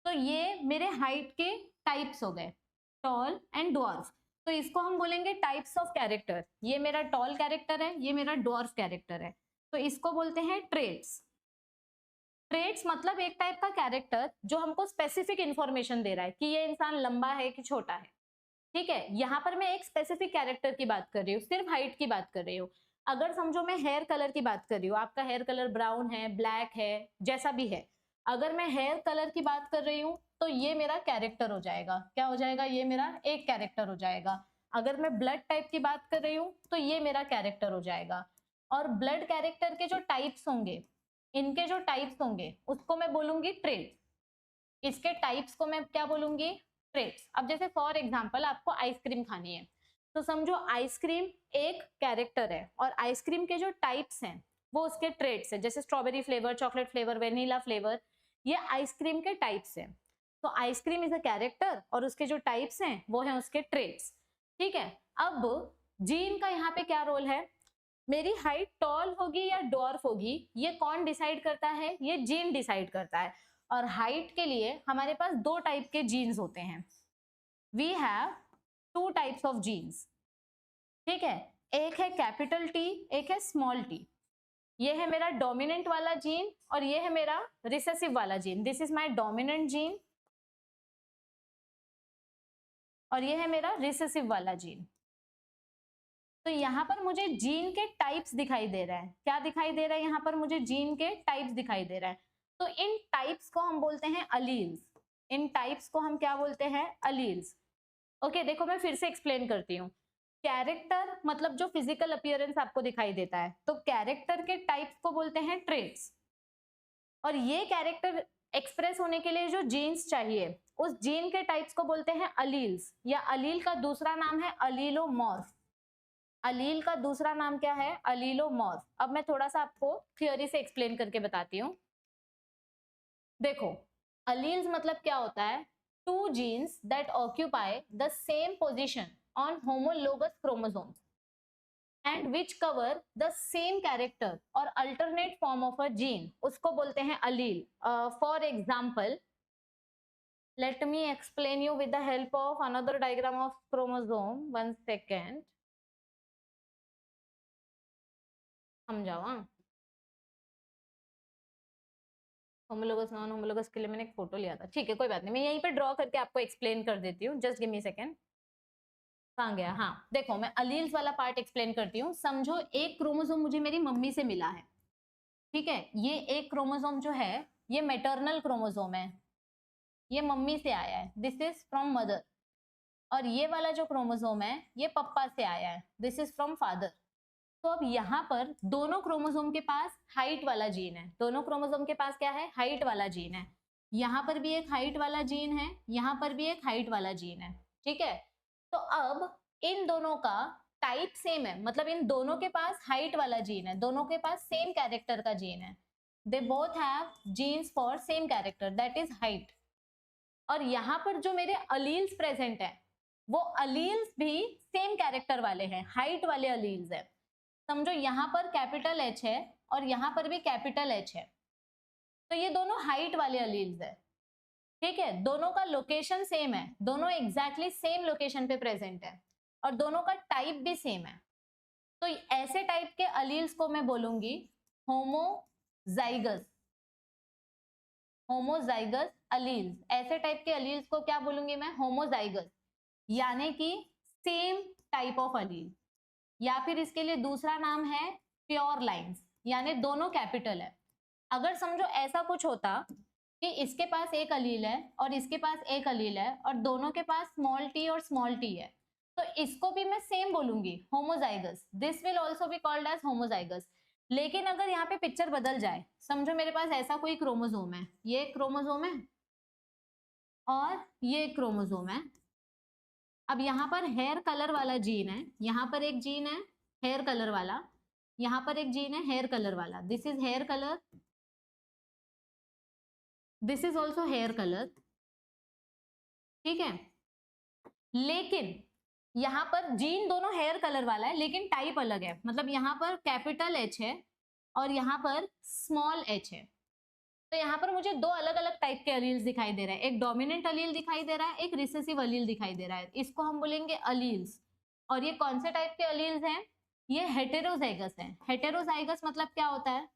तो ये मेरे हाइट के टाइप्स हो गए, टॉल एंड ड्वार्फ। तो इसको हम बोलेंगे टाइप्स ऑफ कैरेक्टर। ये मेरा टॉल कैरेक्टर है, ये मेरा ड्वार्फ कैरेक्टर है, तो इसको बोलते हैं ट्रेट्स। ट्रेट्स मतलब एक टाइप का कैरेक्टर जो हमको स्पेसिफिक इंफॉर्मेशन दे रहा है कि ये इंसान लंबा है कि छोटा है, ठीक है। यहाँ पर मैं एक स्पेसिफिक कैरेक्टर की बात कर रही हूँ, सिर्फ हाइट की बात कर रही हूँ। अगर समझो मैं हेयर कलर की बात कर रही हूँ, आपका हेयर कलर ब्राउन है, ब्लैक है, जैसा भी है, अगर मैं हेयर कलर की बात कर रही हूँ तो ये मेरा कैरेक्टर हो जाएगा। क्या हो जाएगा? ये मेरा एक कैरेक्टर हो जाएगा। अगर मैं ब्लड टाइप की बात कर रही हूँ तो ये मेरा कैरेक्टर हो जाएगा। और ब्लड कैरेक्टर के जो टाइप्स होंगे, इनके जो टाइप्स होंगे उसको मैं बोलूंगी ट्रेट। इसके टाइप्स को मैं क्या बोलूंगी? ट्रेट्स। अब जैसे फॉर एग्जांपल आपको आइसक्रीम खानी है, तो समझो आइसक्रीम एक कैरेक्टर है और आइसक्रीम के जो टाइप्स हैं वो उसके ट्रेट्स है। जैसे strawberry flavour, chocolate flavour, vanilla flavour, ये आइसक्रीम के टाइप्स हैं। तो आइसक्रीम इज अ कैरेक्टर और उसके जो टाइप्स हैं वो हैं उसके ट्रेट्स, ठीक है। अब जीन का यहाँ पे क्या रोल है? मेरी हाइट टॉल होगी या डॉर्फ होगी, ये कौन डिसाइड करता है? ये जीन डिसाइड करता है। और हाइट के लिए हमारे पास दो टाइप के जीन्स होते हैं। We have two types of genes, ठीक है। एक है कैपिटल टी, एक है स्मॉल टी। ये है मेरा डोमिनेंट वाला जीन और ये है मेरा रिसेसिव वाला gene. This is my dominant gene और ये है मेरा रिसेसिव वाला जीन। तो यहाँ पर मुझे जीन के टाइप्स दिखाई दे रहा है। क्या दिखाई दे रहा है? यहाँ पर मुझे जीन के टाइप्स दिखाई दे रहा है। तो इन टाइप्स को हम बोलते हैं अलील्स। इन टाइप्स को हम क्या बोलते हैं? अलील्स। ओके, देखो मैं फिर से एक्सप्लेन करती हूँ। कैरेक्टर मतलब जो फिजिकल अपीयरेंस आपको दिखाई देता है, तो कैरेक्टर के टाइप्स को बोलते हैं ट्रेट्स। और ये कैरेक्टर एक्सप्रेस होने के लिए जो जीन्स चाहिए, उस जीन के टाइप्स को बोलते हैं अलील्स, या अलील का दूसरा नाम है अलीलोमॉर्फ। अलील का दूसरा नाम क्या है? अलीलोमॉर्फ। अब मैं थोड़ा सा आपको थियोरी से एक्सप्लेन करके बताती हूँ। देखो, अलील्स मतलब क्या होता है? Two genes that occupy the same position on homologous chromosomes and which cover the same character or alternate form of a gene, उसको बोलते हैं allele. For example, let me explain you with the help of another diagram of chromosome. 1 second. समझाओ। हाँ, homologous non homologous के लिए मैंने एक photo लिया था। ठीक है, कोई बात नहीं, मैं यहीं पे ड्रॉ करके आपको एक्सप्लेन कर देती हूँ। Just give me second. कहाँ गया? हाँ, देखो मैं अलील्स वाला पार्ट एक्सप्लेन करती हूँ। समझो एक क्रोमोसोम मुझे मेरी मम्मी से मिला है, ठीक है। ये एक क्रोमोसोम जो है ये मैटरनल क्रोमोसोम है, ये मम्मी से आया है, दिस इज फ्रॉम मदर। और ये वाला जो क्रोमोसोम है ये पप्पा से आया है, दिस इज फ्रॉम फादर। तो अब यहाँ पर दोनों क्रोमोसोम के पास हाइट वाला जीन है। दोनों क्रोमोसोम के पास क्या है? हाइट वाला जीन है। यहाँ पर भी एक हाइट वाला जीन है, यहाँ पर भी एक हाइट वाला जीन है, ठीक है। तो अब इन दोनों का टाइप सेम है, मतलब इन दोनों के पास हाइट वाला जीन है, दोनों के पास सेम कैरेक्टर का जीन है। They both have genes for same character, that is height. और यहाँ पर जो मेरे अलील्स प्रेजेंट है, वो अलील्स भी सेम कैरेक्टर वाले हैं, हाइट वाले अलील्स है। समझो यहाँ पर कैपिटल एच है और यहाँ पर भी कैपिटल एच है, तो ये दोनों हाइट वाले अलील्स है, ठीक है। दोनों का लोकेशन सेम है, दोनों एग्जैक्टली सेम लोकेशन पे प्रेजेंट है, और दोनों का टाइप भी सेम है। तो ऐसे टाइप के अलील्स को मैं बोलूंगी होमोजाइगस। होमोजाइगस अलील्स, ऐसे टाइप के अलील्स को क्या बोलूंगी मैं? होमोजाइगस, यानी कि सेम टाइप ऑफ अलील। या फिर इसके लिए दूसरा नाम है प्योर लाइंस, यानी दोनों कैपिटल है। अगर समझो ऐसा कुछ होता कि इसके पास एक अलील है और इसके पास एक अलील है और दोनों के पास स्मॉल टी और स्मॉल टी है, तो इसको भी मैं सेम बोलूंगी, homozygous. This will also be called as homozygous. लेकिन अगर यहाँ पे पिक्चर बदल जाए, समझो मेरे पास ऐसा कोई क्रोमोसोम है, ये क्रोमोसोम है और ये क्रोमोसोम है। अब यहाँ पर हेयर कलर वाला जीन है, यहाँ पर एक जीन है हेयर कलर वाला, यहाँ पर एक जीन है हेयर कलर वाला, this is hair colour, this is also hair colour, ठीक है। लेकिन यहाँ पर जीन दोनों हेयर कलर वाला है, लेकिन टाइप अलग है। मतलब यहाँ पर कैपिटल एच है और यहाँ पर स्मॉल एच है। तो यहाँ पर मुझे दो अलग अलग टाइप के अलील्स दिखाई दे रहे हैं, एक डोमिनेंट अलील दिखाई दे रहा है, एक रिसेसिव अलील दिखाई दे रहा है। इसको हम बोलेंगे अलील्स। और ये कौन से टाइप के अलील्स हैं? ये हेटेरोजाइगस हैं। हेटेरोजाइगस मतलब क्या होता है?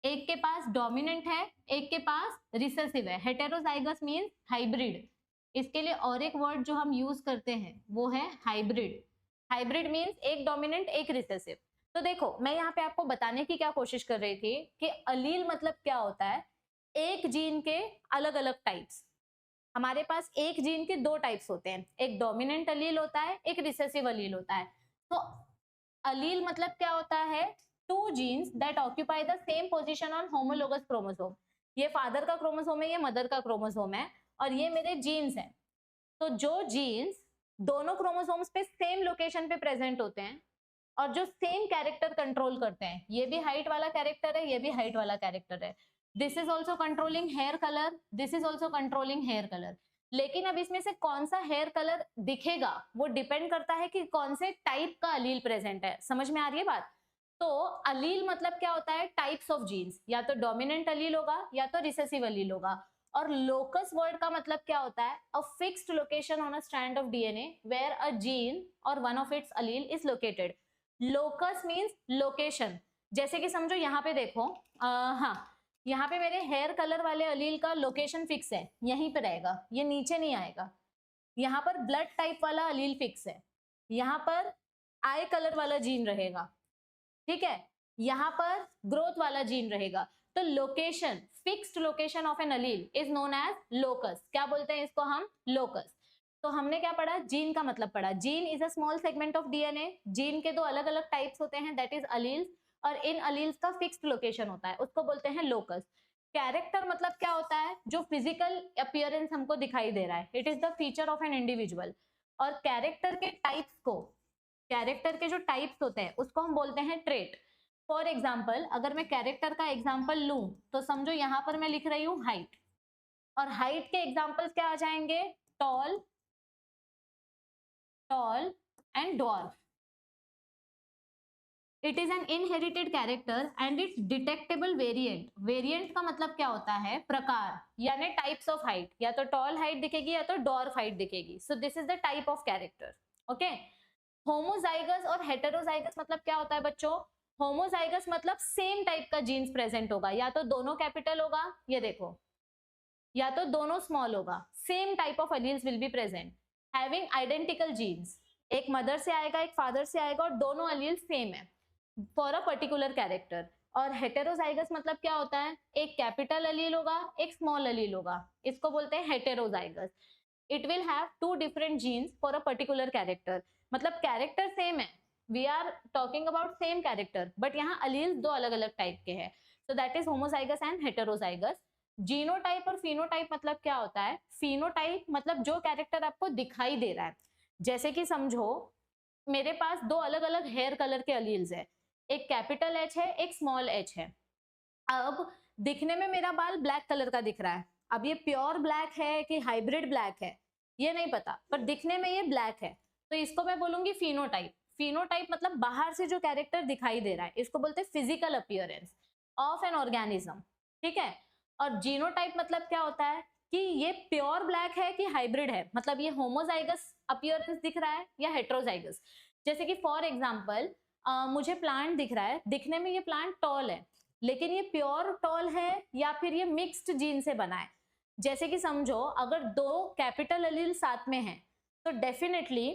एक के पास डोमिनेंट है, एक के पास रिसेसिव है। Heterozygous means hybrid. इसके लिए और एक वर्ड जो हम यूज करते हैं वो है हाइब्रिड। हाइब्रिड मीन्स एक डोमिनेंट एक रिसेसिव। तो देखो मैं यहाँ पे आपको बताने की क्या कोशिश कर रही थी कि अलील मतलब क्या होता है? एक जीन के अलग अलग टाइप्स। हमारे पास एक जीन के दो टाइप्स होते हैं, एक डोमिनेंट अलील होता है, एक रिसेसिव अलील होता है। तो अलील मतलब क्या होता है? Two genes that occupy the same position on homologous chromosome. ये फादर का क्रोमोसोम है, ये मदर का क्रोमोसोम है, और ये मेरे जीन्स हैं। तो जो जीन्स दोनों क्रोमोसोम्स पे सेम लोकेशन पे प्रेजेंट होते हैं और जो सेम कैरेक्टर कंट्रोल करते हैं, ये भी हाइट वाला कैरेक्टर है, ये भी हाइट वाला कैरेक्टर है। This is also controlling hair colour, this is also controlling hair colour. लेकिन अब इसमें से कौन सा हेयर कलर दिखेगा वो डिपेंड करता है कि कौन से टाइप का अलील प्रेजेंट है। समझ में आ रही है बात? तो अलील मतलब क्या होता है? टाइप्स ऑफ जीन्स, या तो डोमिनेंट अलील होगा या तो रिसेसिव अलील होगा। और लोकस वर्ड का मतलब क्या होता है? A fixed location on a strand of DNA where a gene or one of its allele is located. Locus means location. जैसे कि समझो यहाँ पे देखो, हाँ, यहाँ पे मेरे हेयर कलर वाले अलील का लोकेशन फिक्स है, यहीं पे रहेगा, ये नीचे नहीं आएगा। यहाँ पर ब्लड टाइप वाला अलील फिक्स है, यहाँ पर आई कलर वाला जीन रहेगा, ठीक है, यहाँ पर ग्रोथ वाला जीन रहेगा। तो location, fixed location of an allele is known as locus. क्या बोलते हैं इसको हम? लोकस। तो हमने क्या पढ़ा? जीन का मतलब पढ़ा। Gene is a small segment of DNA. Gene के दो अलग अलग टाइप्स होते हैं, दैट इज अलील्स, और इन अलील्स का फिक्स्ड लोकेशन होता है, उसको बोलते हैं लोकस। कैरेक्टर मतलब क्या होता है? जो फिजिकल अपीयरेंस हमको दिखाई दे रहा है, it is the feature of an individual. और कैरेक्टर के टाइप्स को, कैरेक्टर के जो टाइप्स होते हैं उसको हम बोलते हैं ट्रेट। फॉर एग्जाम्पल, अगर मैं कैरेक्टर का एग्जाम्पल लूं तो समझो यहां पर मैं लिख रही हूं हाइट, और हाइट के एग्जाम्पल्स क्या आ जाएंगे? Tall, tall and dwarf. It is an inherited character and it's detectable variant. Variant का मतलब क्या होता है? प्रकार, यानी टाइप्स ऑफ हाइट, या तो टॉल हाइट दिखेगी या तो डॉर्फ हाइट दिखेगी। सो this is the type of character. Okay, homozygous और हेटेरोजाइगस मतलब क्या होता है बच्चों? होमोजाइगस मतलब सेम टाइप का जीन्स प्रेजेंट होगा, या तो दोनों कैपिटल होगा, ये देखो, या तो दोनों स्मॉल होगा, same type of alleles will be present, having identical genes. एक मदर से आएगा, एक फादर से आएगा, और दोनों अलील सेम है फॉर अ पर्टिकुलर कैरेक्टर। और हेटेरोजाइगस मतलब क्या होता है? एक कैपिटल अलील होगा, एक स्मॉल अलील होगा, इसको बोलते हैं heterozygous. It will have two different genes for a particular character. मतलब कैरेक्टर सेम है, we are talking about same character, but यहाँ अलील्स दो अलग अलग टाइप के हैं। So that is homozygous and heterozygous. Genotype और फिनोटाइप मतलब क्या होता है? फिनोटाइप मतलब जो कैरेक्टर आपको दिखाई दे रहा है, जैसे कि समझो मेरे पास दो अलग अलग हेयर कलर के अलील्स है, एक कैपिटल एच है, एक स्मॉल एच है। अब दिखने में मेरा बाल ब्लैक कलर का दिख रहा है, अब ये प्योर ब्लैक है कि हाइब्रिड ब्लैक है ये नहीं पता, पर दिखने में ये ब्लैक है, तो इसको मैं बोलूंगी फिनोटाइप। फिनोटाइप मतलब बाहर से जो कैरेक्टर दिखाई दे रहा है, इसको बोलते हैं physical appearance of an organism, ठीक है। और जीनोटाइप मतलब क्या होता है? कि ये प्योर ब्लैक है कि हाइब्रिड है, मतलब ये होमोजाइगस अपीयरेंस दिख रहा है या हेट्रोजाइगस। जैसे कि फॉर एग्जाम्पल मुझे प्लांट दिख रहा है, दिखने में ये प्लांट टॉल है, लेकिन ये प्योर टॉल है या फिर ये मिक्स्ड जीन से बना है। जैसे कि समझो अगर दो कैपिटल अलील साथ में हैं तो डेफिनेटली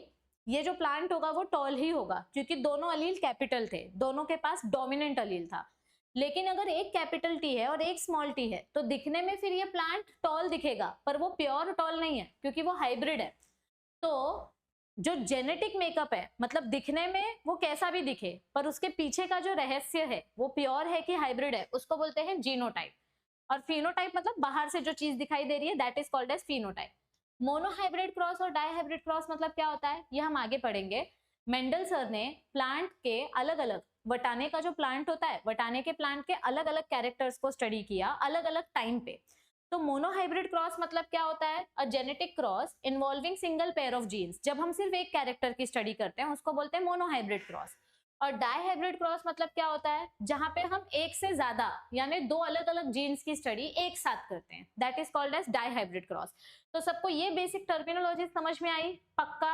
ये जो प्लांट होगा वो टॉल ही होगा, क्योंकि दोनों अलील कैपिटल थे, दोनों के पास डोमिनेंट अलील था। लेकिन अगर एक कैपिटल टी है और एक स्मॉल टी है तो दिखने में फिर ये प्लांट टॉल दिखेगा, पर वो प्योर टॉल नहीं है क्योंकि वो हाइब्रिड है। तो जो जेनेटिक मेकअप है, मतलब दिखने में वो कैसा भी दिखे पर उसके पीछे का जो रहस्य है वो प्योर है कि हाइब्रिड है, उसको बोलते हैं जीनोटाइप। और फिनोटाइप मतलब बाहर से जो चीज दिखाई दे रही है, that is called as phenotype. Monohybrid cross और डाइहाइब्रिड क्रॉस मतलब क्या होता है ये हम आगे पढ़ेंगे। मेंडल सर ने प्लांट के अलग अलग, वटाने का जो प्लांट होता है, वटाने के प्लांट के अलग अलग कैरेक्टर्स को स्टडी किया अलग अलग टाइम पे। तो मोनोहाइब्रिड क्रॉस मतलब क्या होता है? A genetic cross involving single pair of genes. जब हम सिर्फ एक कैरेक्टर की स्टडी करते हैं उसको बोलते हैं मोनोहाइब्रिड क्रॉस। और डाइहाइब्रिड क्रॉस मतलब क्या होता है? जहां पे हम एक से ज्यादा यानी दो अलग अलग जीन्स की स्टडी एक साथ करते हैं, that is called as dihybrid cross. तो सबको ये बेसिक टर्मिनोलॉजी समझ में आई? पक्का?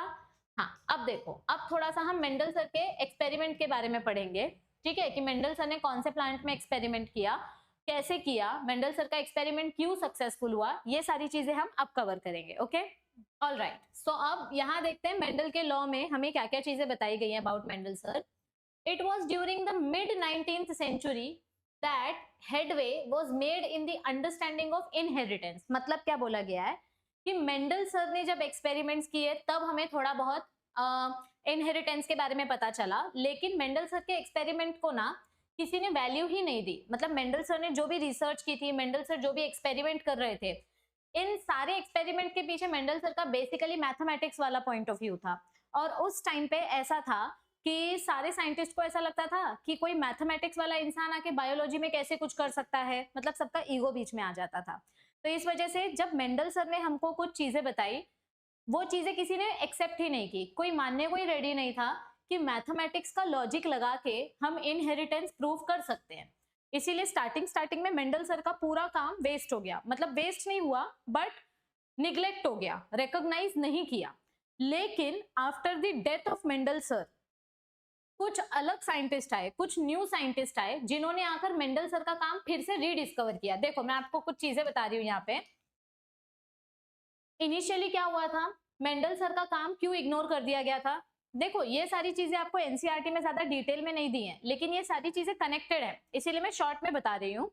हाँ, अब देखो, अब थोड़ा सा हम मेंडल सर के एक्सपेरिमेंट के बारे में पढ़ेंगे, ठीक है, कि मेंडल सर ने कौन से प्लांट में एक्सपेरिमेंट किया, कैसे किया, मेंडल सर का एक्सपेरिमेंट क्यों सक्सेसफुल हुआ, ये सारी चीजें हम अब कवर करेंगे। Okay, all right. सो अब यहाँ देखते हैं मेंडल के लॉ में हमें क्या क्या चीजें बताई गई हैं about Mendel sir. It was during the mid 19th century that headway was made in the understanding of inheritance। मतलब क्या बोला गया है कि मेंडल सर ने जब एक्सपेरिमेंट्स किए तब हमें थोड़ा बहुत इनहेरिटेंस के बारे में पता चला, लेकिन मेंडल सर के एक्सपेरिमेंट को ना किसी ने वैल्यू ही नहीं दी। मतलब मेंडल सर ने जो भी रिसर्च की थी, मेंडल सर जो भी एक्सपेरिमेंट कर रहे थे, इन सारे एक्सपेरिमेंट के पीछे मेंडल सर का बेसिकली मैथमेटिक्स वाला पॉइंट ऑफ व्यू था। और उस टाइम पे ऐसा था कि सारे साइंटिस्ट को ऐसा लगता था कि कोई मैथमेटिक्स वाला इंसान आके बायोलॉजी में कैसे कुछ कर सकता है, मतलब सबका ईगो बीच में आ जाता था। तो इस वजह से जब मेंडल सर ने हमको कुछ चीजें बताई, वो चीजें किसी ने एक्सेप्ट ही नहीं की, कोई मानने को ही रेडी नहीं था कि मैथमेटिक्स का लॉजिक लगा के हम इनहेरिटेंस प्रूव कर सकते हैं। इसीलिए स्टार्टिंग में मेंडल सर का पूरा काम वेस्ट हो गया, मतलब वेस्ट नहीं हुआ बट निग्लेक्ट हो गया, रिकॉग्नाइज नहीं किया। लेकिन after the death of Mendel sir कुछ अलग साइंटिस्ट आए, कुछ न्यू साइंटिस्ट आए, जिन्होंने आकर मेंडल सर का काम फिर से रीडिस्कवर किया। देखो मैं आपको कुछ चीजें बता रही हूँ यहाँ पे। इनिशियली क्या हुआ था, मेंडल सर का काम क्यों इग्नोर कर दिया गया था? देखो ये सारी चीजें आपको एनसीईआरटी में ज्यादा डिटेल में नहीं दी हैं, लेकिन ये सारी चीजें कनेक्टेड है, इसीलिए मैं शॉर्ट में बता रही हूँ।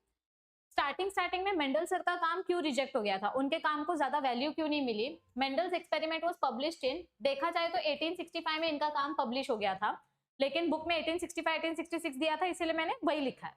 स्टार्टिंग में मेंडल सर का काम क्यों रिजेक्ट हो गया था, उनके काम को ज्यादा वैल्यू क्यों नहीं मिली? Mendel's experiment was published in, देखा जाए तो 1865 में इनका काम पब्लिश हो गया था, लेकिन बुक में 1865 1866 दिया था, इसीलिए मैंने वही लिखा है।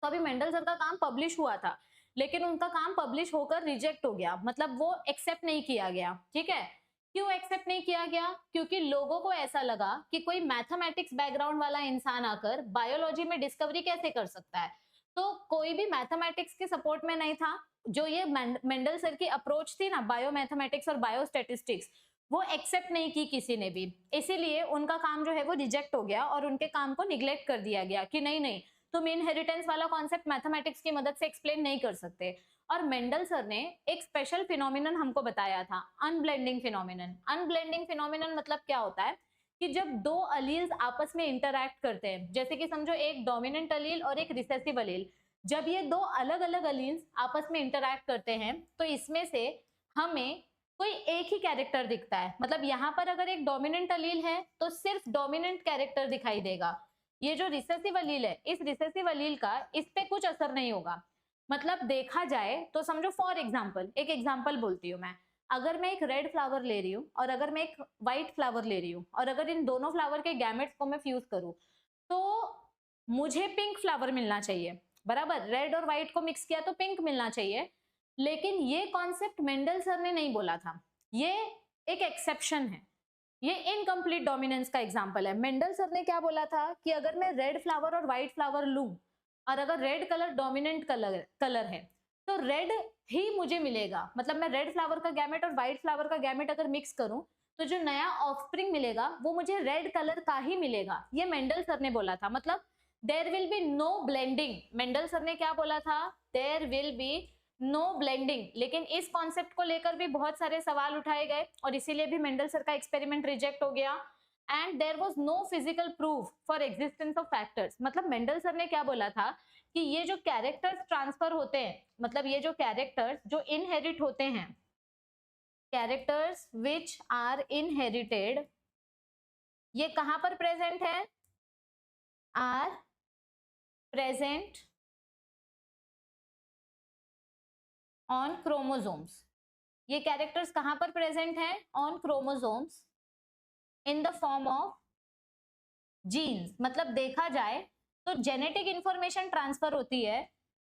तो अभी मेंडल सर का काम पब्लिश हुआ था, लेकिन उनका काम पब्लिश होकर रिजेक्ट हो गया, मतलब वो एक्सेप्ट नहीं किया गया। ठीक है, क्यों एक्सेप्ट नहीं किया गया? क्योंकि लोगों को ऐसा लगा कि कोई मैथमेटिक्स बैकग्राउंड वाला इंसान आकर बायोलॉजी में डिस्कवरी कैसे कर सकता है। तो कोई भी मैथमेटिक्स के सपोर्ट में नहीं था। जो ये मेंडल सर की अप्रोच थी ना, बायो मैथमेटिक्स और बायो स्टेटिस्टिक्स, वो एक्सेप्ट नहीं की किसी ने भी, इसीलिए उनका काम जो है वो रिजेक्ट हो गया और उनके काम को निग्लेक्ट कर दिया गया कि नहीं नहीं, तुम इनहेरिटेंस वाला कॉन्सेप्ट मैथमेटिक्स की मदद से एक्सप्लेन नहीं कर सकते। और मेंडल सर ने एक स्पेशल फिनोमिनन हमको बताया था, अनब्लेंडिंग फिनोमिनन। अनब्लेंडिंग फिनोमिनन मतलब क्या होता है कि जब दो अलील्स आपस में इंटरैक्ट करते हैं, जैसे कि समझो एक डोमिनेंट अलील और एक रिसेसिव अलील, जब ये दो अलग अलग अलील्स आपस में इंटरैक्ट करते हैं तो इसमें से हमें कोई एक ही कैरेक्टर दिखता है। मतलब यहाँ पर अगर एक डोमिनेंट अलील है तो सिर्फ डोमिनेंट कैरेक्टर दिखाई देगा। ये जो रिसेसिव अलील है, इस रिसेसिव अलील का इस पे कुछ असर नहीं होगा। मतलब देखा जाए तो समझो, फॉर एग्जाम्पल, एक एग्जाम्पल बोलती हूँ मैं, अगर मैं एक रेड फ्लावर ले रही हूँ और अगर मैं एक व्हाइट फ्लावर ले रही हूँ और अगर इन दोनों फ्लावर के गैमेट्स को मैं फ्यूज करूँ तो मुझे पिंक फ्लावर मिलना चाहिए, बराबर। रेड और व्हाइट को मिक्स किया तो पिंक मिलना चाहिए, लेकिन ये कॉन्सेप्ट मेंडल सर ने नहीं बोला था, ये एक एक्सेप्शन है, ये इनकम्प्लीट डोमिनेंस का एग्जाम्पल है। मेंडल सर ने क्या बोला था कि अगर मैं रेड फ्लावर और व्हाइट फ्लावर लूं और अगर रेड कलर डोमिनेंट कलर है तो रेड ही मुझे मिलेगा। मतलब मैं रेड फ्लावर का गैमेट और व्हाइट फ्लावर का गैमेट अगर मिक्स करूं तो जो नया ऑफस्प्रिंग मिलेगा वो मुझे रेड कलर का ही मिलेगा, ये मेंडल सर ने बोला था। मतलब there will be no blending, Mendel sir ने क्या बोला था, there will be no blending. लेकिन इस कॉन्सेप्ट को लेकर भी बहुत सारे सवाल उठाए गए और इसीलिए भी मेंडल सर का एक्सपेरिमेंट रिजेक्ट हो गया। And there was no physical proof for existence of factors. मतलब मेंडल सर ने क्या बोला था कि ये जो कैरेक्टर्स ट्रांसफर होते हैं, मतलब ये जो कैरेक्टर्स जो इनहेरिट होते हैं, कैरेक्टर्स विच आर इनहेरिटेड, ये कहां पर प्रेजेंट है, आर प्रेजेंट ऑन क्रोमोसोम्स। ये कैरेक्टर्स कहां पर प्रेजेंट है, on chromosomes in the form of genes. मतलब देखा जाए तो जेनेटिक इंफॉर्मेशन ट्रांसफर होती है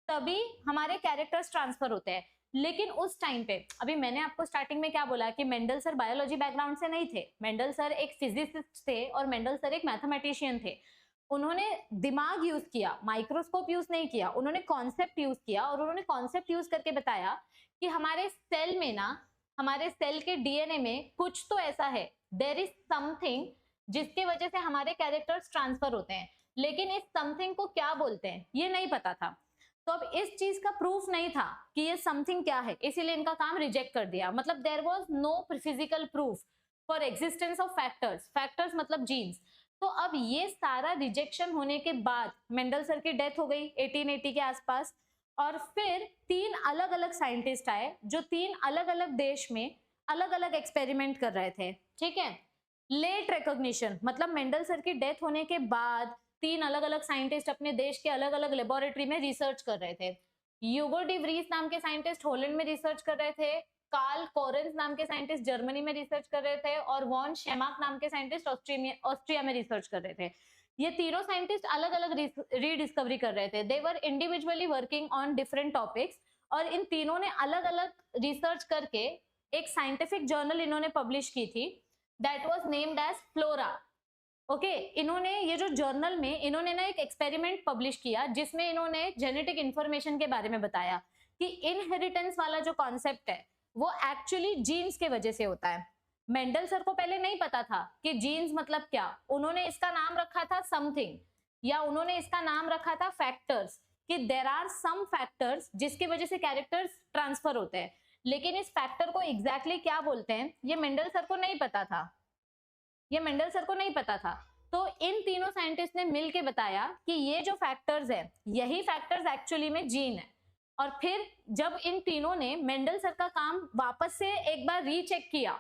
तभी हमारे कैरेक्टर्स ट्रांसफर होते हैं। लेकिन उस टाइम पे, अभी मैंने आपको स्टार्टिंग में क्या बोला कि मेंडल सर बायोलॉजी बैकग्राउंड से नहीं थे, मेंडल सर एक फिजिसिस्ट थे और मेंडल सर एक मैथमेटिशियन थे। उन्होंने दिमाग यूज किया, माइक्रोस्कोप यूज नहीं किया, उन्होंने कॉन्सेप्ट यूज किया और उन्होंने कॉन्सेप्ट यूज करके बताया कि हमारे सेल में ना, हमारे सेल के डीएनए में कुछ तो ऐसा है, देयर इज समथिंग जिसके वजह से हमारे कैरेक्टर्स ट्रांसफर होते हैं। लेकिन इस समथिंग को क्या बोलते हैं ये नहीं पता था। तो अब इस चीज का प्रूफ नहीं था कि ये समथिंग क्या है, इसीलिए इनका काम रिजेक्ट कर दिया। मतलब there was no physical proof for existence of factors, factors मतलब जीन्स। तो अब ये सारा रिजेक्शन होने के बाद मेंडल सर की डेथ हो गई 1880 के आसपास। और फिर तीन अलग अलग साइंटिस्ट आए जो तीन अलग अलग देश में अलग अलग एक्सपेरिमेंट कर रहे थे। ठीक है, लेट रिकॉग्निशन, मतलब मेंडल सर की डेथ होने के बाद तीन अलग अलग साइंटिस्ट अपने देश के अलग अलग लेबोरेटरी में रिसर्च कर रहे थे। यूगो डी व्रीस नाम के साइंटिस्ट हॉलैंड में रिसर्च कर रहे थे, कार्ल कोरेंस नाम के साइंटिस्ट जर्मनी में रिसर्च कर रहे थे और वॉन शेमाक नाम के साइंटिस्ट ऑस्ट्रिया में रिसर्च कर रहे थे। ये तीनों साइंटिस्ट अलग अलग रीडिस्कवरी कर रहे थे, they were individually working on different topics. और इन तीनों ने अलग अलग रिसर्च करके एक साइंटिफिक जर्नल इन्होंने पब्लिश की थी, that was named as flora. Okay, इन्होंने ये जो जर्नल में इन्होंने ना एक एक्सपेरिमेंट पब्लिश किया जिसमें इन्होंने जेनेटिक इंफॉर्मेशन के बारे में बताया कि इनहेरिटेंस वाला जो कॉन्सेप्ट है वो एक्चुअली जीन्स के वजह से होता है। मेंडल सर को पहले नहीं पता था कि जीन्स मतलब क्या, उन्होंने इसका नाम रखा था समथिंग, या उन्होंने इसका नाम रखा था फैक्टर्स, कि देर आर सम फैक्टर्स जिसकी वजह से कैरेक्टर्स ट्रांसफर होते हैं। लेकिन इस फैक्टर को एग्जैक्टली क्या बोलते हैं ये मेंडल सर को नहीं पता था, ये मेंडल सर को नहीं पता था। तो इन तीनों साइंटिस्ट ने मिलके बताया कि ये जो फैक्टर्स है यही फैक्टर्स एक्चुअली में जीन है। और फिर जब इन तीनों ने मेंडल सर का काम वापस से एक बार रीचेक किया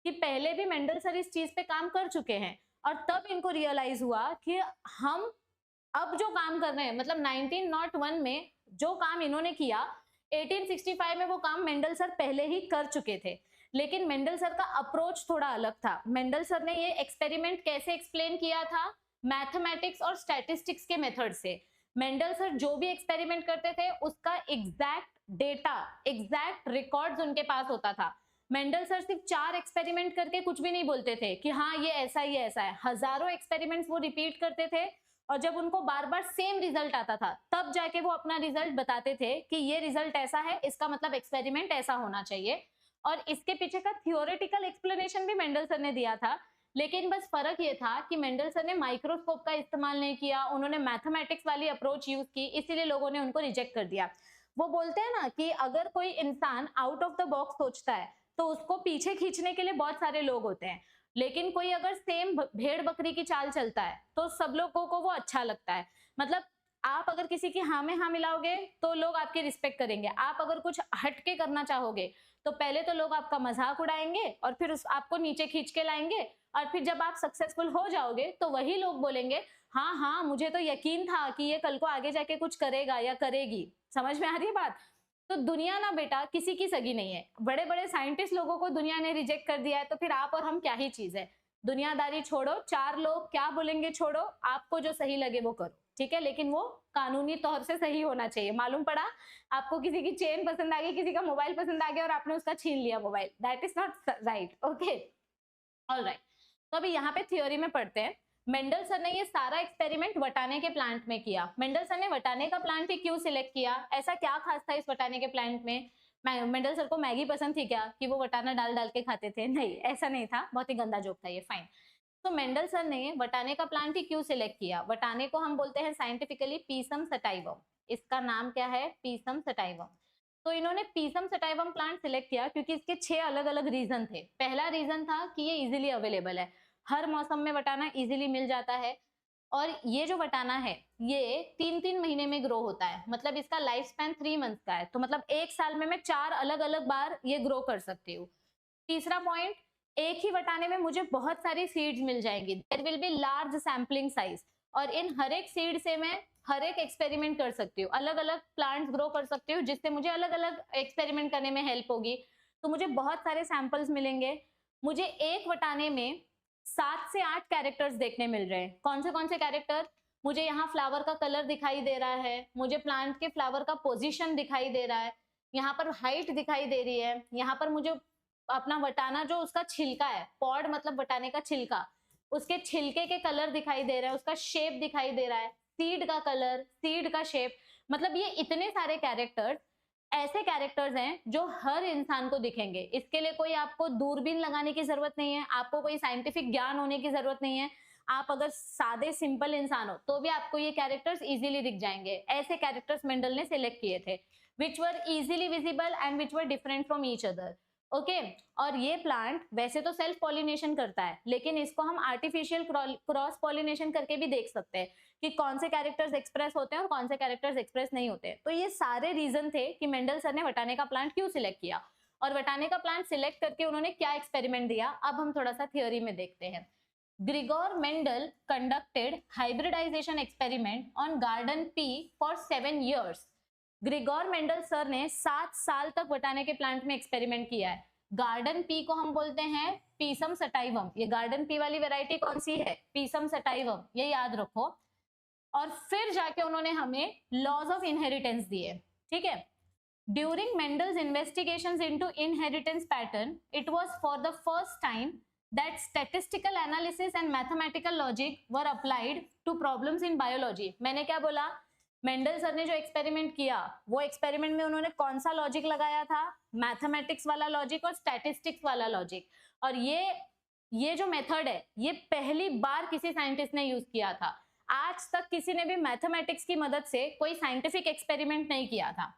कि पहले भी मेंडल सर इस चीज पे काम कर चुके हैं और तब इनको रियलाइज हुआ कि हम अब जो काम कर रहे हैं, मतलब 1901 में जो काम इन्होंने किया 1865 में वो काम मेंडल सर पहले ही कर चुके थे। लेकिन मेंडल सर का अप्रोच थोड़ा अलग था। मेंडल सर ने ये एक्सपेरिमेंट कैसे एक्सप्लेन किया था? मैथमेटिक्स और स्टैटिस्टिक्स के मेथड से। मेंडल सर जो भी एक्सपेरिमेंट करते थे उसका एग्जैक्ट डेटा, एग्जैक्ट रिकॉर्ड्स उनके पास होता था। मेंडल सर सिर्फ 4 एक्सपेरिमेंट करके कुछ भी नहीं बोलते थे कि हाँ ये ऐसा ही ऐसा है। हजारों एक्सपेरिमेंट्स वो रिपीट करते थे और जब उनको बार बार सेम रिजल्ट आता था तब जाके वो अपना रिजल्ट बताते थे कि ये रिजल्ट ऐसा है, इसका मतलब एक्सपेरिमेंट ऐसा होना चाहिए। और इसके पीछे का थियोरेटिकल एक्सप्लेनेशन भी मेंडल सर ने दिया था। लेकिन बस फर्क ये था कि मेंडल सर ने माइक्रोस्कोप का इस्तेमाल नहीं किया, उन्होंने मैथमेटिक्स वाली अप्रोच यूज की, इसीलिए लोगों ने उनको रिजेक्ट कर दिया। वो बोलते हैं ना कि अगर कोई इंसान आउट ऑफ द बॉक्स सोचता है तो उसको पीछे खींचने के लिए बहुत सारे लोग होते हैं, लेकिन कोई अगर सेम भेड़ बकरी की चाल चलता है तो सब लोगों को वो अच्छा लगता है। मतलब आप अगर किसी की हाँ में हाँ मिलाओगे तो लोग आपकी रिस्पेक्ट करेंगे, आप अगर कुछ हटके करना चाहोगे तो पहले तो लोग आपका मजाक उड़ाएंगे और फिर उस आपको नीचे खींच के लाएंगे, और फिर जब आप सक्सेसफुल हो जाओगे तो वही लोग बोलेंगे हाँ हाँ मुझे तो यकीन था कि ये कल को आगे जाके कुछ करेगा या करेगी। समझ में आ रही है बात? तो दुनिया ना बेटा किसी की सगी नहीं है। बड़े बड़े साइंटिस्ट लोगों को दुनिया ने रिजेक्ट कर दिया है, तो फिर आप और हम क्या ही चीज है। दुनियादारी छोड़ो, 4 लोग क्या बोलेंगे छोड़ो, आपको जो सही लगे वो करो, ठीक है, लेकिन वो कानूनी तौर से सही होना चाहिए। मालूम पड़ा आपको किसी की चेन पसंद आ गई, किसी का मोबाइल पसंद आ गया और आपने उसका छीन लिया mobile, that is not right. Okay, alright. तो अभी यहाँ पे थ्योरी में पढ़ते हैं। मेंडल सर ने ये सारा एक्सपेरिमेंट वटाने के प्लांट में किया। मेंडल सर ने वटाने का प्लांट ही क्यों सिलेक्ट किया? ऐसा क्या खास था इस वटाने के प्लांट में? मेंडल सर को मैगी पसंद थी क्या कि वो वटाना डाल डाल के खाते थे? नहीं, ऐसा नहीं था, बहुत ही गंदा जोक था ये, फाइन। तो मेंडल सर ने वटाने का प्लांट ही क्यों सिलेक्ट किया? वटाने को हम बोलते हैं साइंटिफिकली पीसम सटाइवम। इसका नाम क्या है? Pisum sativum. तो इन्होंने पीसम सटाइवम प्लांट सिलेक्ट किया क्योंकि इसके 6 अलग अलग रीजन थे। पहला रीजन था कि ये इजीली अवेलेबल है, हर मौसम में वटाना इजीली मिल जाता है, और ये जो वटाना है ये 3-3 महीने में ग्रो होता है, मतलब इसका लाइफ स्पैन 3 मंथ का है, तो मतलब 1 साल में मैं 4 अलग अलग बार ये ग्रो कर सकती हूँ। तीसरा पॉइंट, एक ही वटाने में मुझे बहुत सारी सीड्स मिल जाएंगी, there will be large sampling size, और इन हर एक सीड से मैं हर एक एक्सपेरिमेंट कर सकती हूँ, अलग अलग प्लांट्स ग्रो कर सकती हूँ, जिससे मुझे अलग अलग एक्सपेरिमेंट करने में हेल्प होगी। तो मुझे बहुत सारे सैंपल्स मिलेंगे। मुझे एक वटाने में 7 से 8 कैरेक्टर्स देखने मिल रहे हैं। कौन से कैरेक्टर? मुझे यहाँ फ्लावर का कलर दिखाई दे रहा है, मुझे प्लांट के फ्लावर का पोजीशन दिखाई दे रहा है, यहाँ पर हाइट दिखाई दे रही है, यहाँ पर मुझे अपना वटाना जो उसका छिलका है, पॉड मतलब वटाने का छिलका, उसके छिलके के कलर दिखाई दे रहा है, उसका शेप दिखाई दे रहा है, सीड का कलर, सीड का शेप, मतलब ये इतने सारे कैरेक्टर्स ऐसे कैरेक्टर्स हैं जो हर इंसान को दिखेंगे। इसके लिए कोई आपको दूरबीन लगाने की जरूरत नहीं है, आपको कोई साइंटिफिक ज्ञान होने की जरूरत नहीं है। आप अगर सादे सिंपल इंसान हो तो भी आपको ये कैरेक्टर्स इजीली दिख जाएंगे। ऐसे कैरेक्टर्स मेंडल ने सिलेक्ट किए थे which were easily visible and which were different from each other. Okay, और ये प्लांट वैसे तो सेल्फ पॉलिनेशन करता है, लेकिन इसको हम आर्टिफिशियल क्रॉस पॉलिनेशन करके भी देख सकते हैं कि कौन से कैरेक्टर्स एक्सप्रेस होते हैं और कौन से कैरेक्टर्स एक्सप्रेस नहीं होते। तो ये सारे रीजन थे कि मेंडल सर ने वटाने का प्लांट क्यों सिलेक्ट किया, और वटाने का प्लांट सिलेक्ट करके उन्होंने क्या एक्सपेरिमेंट दिया। अब हम थोड़ा सा थियोरी में देखते हैं। Gregor Mendel conducted hybridization experiment on garden pea for 7 years। Gregor Mendel sir ने 7 साल तक वटाने के प्लांट में एक्सपेरिमेंट किया है। गार्डन पी को हम बोलते हैं पीसम सटाइवम। ये गार्डन पी वाली वैरायटी कौन सी है? पीसम सटाइवम, ये याद रखो। और फिर जाके उन्होंने हमें लॉज ऑफ इनहेरिटेंस दिए, ठीक है। During Mendel's investigations into inheritance pattern, it was for the first time that statistical analysis and mathematical logic were applied to problems in biology. मैंने क्या बोला? मेंडल सर ने जो एक्सपेरिमेंट किया वो एक्सपेरिमेंट में उन्होंने कौन सा लॉजिक लगाया था? मैथमेटिक्स वाला लॉजिक और स्टैटिस्टिक्स वाला लॉजिक। और ये जो मेथड है ये पहली बार किसी साइंटिस्ट ने यूज किया था। आज तक किसी ने भी मैथमेटिक्स की मदद से कोई साइंटिफिक एक्सपेरिमेंट नहीं किया था।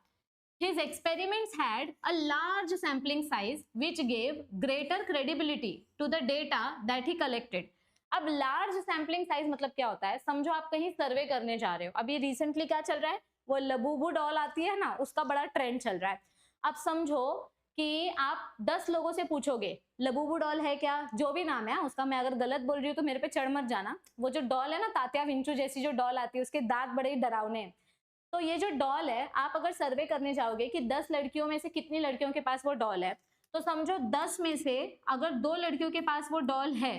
His experiments had a large sampling size which gave greater credibility to the data that he collected। अब लार्ज सैम्पलिंग साइज मतलब क्या होता है? समझो आप कहीं सर्वे करने जा रहे हो। अभी रिसेंटली क्या चल रहा है? वो लबूबू डॉल आती है ना, उसका बड़ा ट्रेंड चल रहा है। अब समझो कि आप 10 लोगों से पूछोगे लबूबू डॉल है क्या, जो भी नाम है उसका, मैं अगर गलत बोल रही हूँ तो मेरे पे चढ़ मत जाना। वो जो डॉल है ना, तात्या विंचू जैसी जो डॉल आती है, उसके दांत बड़े ही डरावने हैं। तो ये जो डॉल है, आप अगर सर्वे करने जाओगे कि 10 लड़कियों में से कितनी लड़कियों के पास वो डॉल है, तो समझो 10 में से अगर 2 लड़कियों के पास वो डॉल है,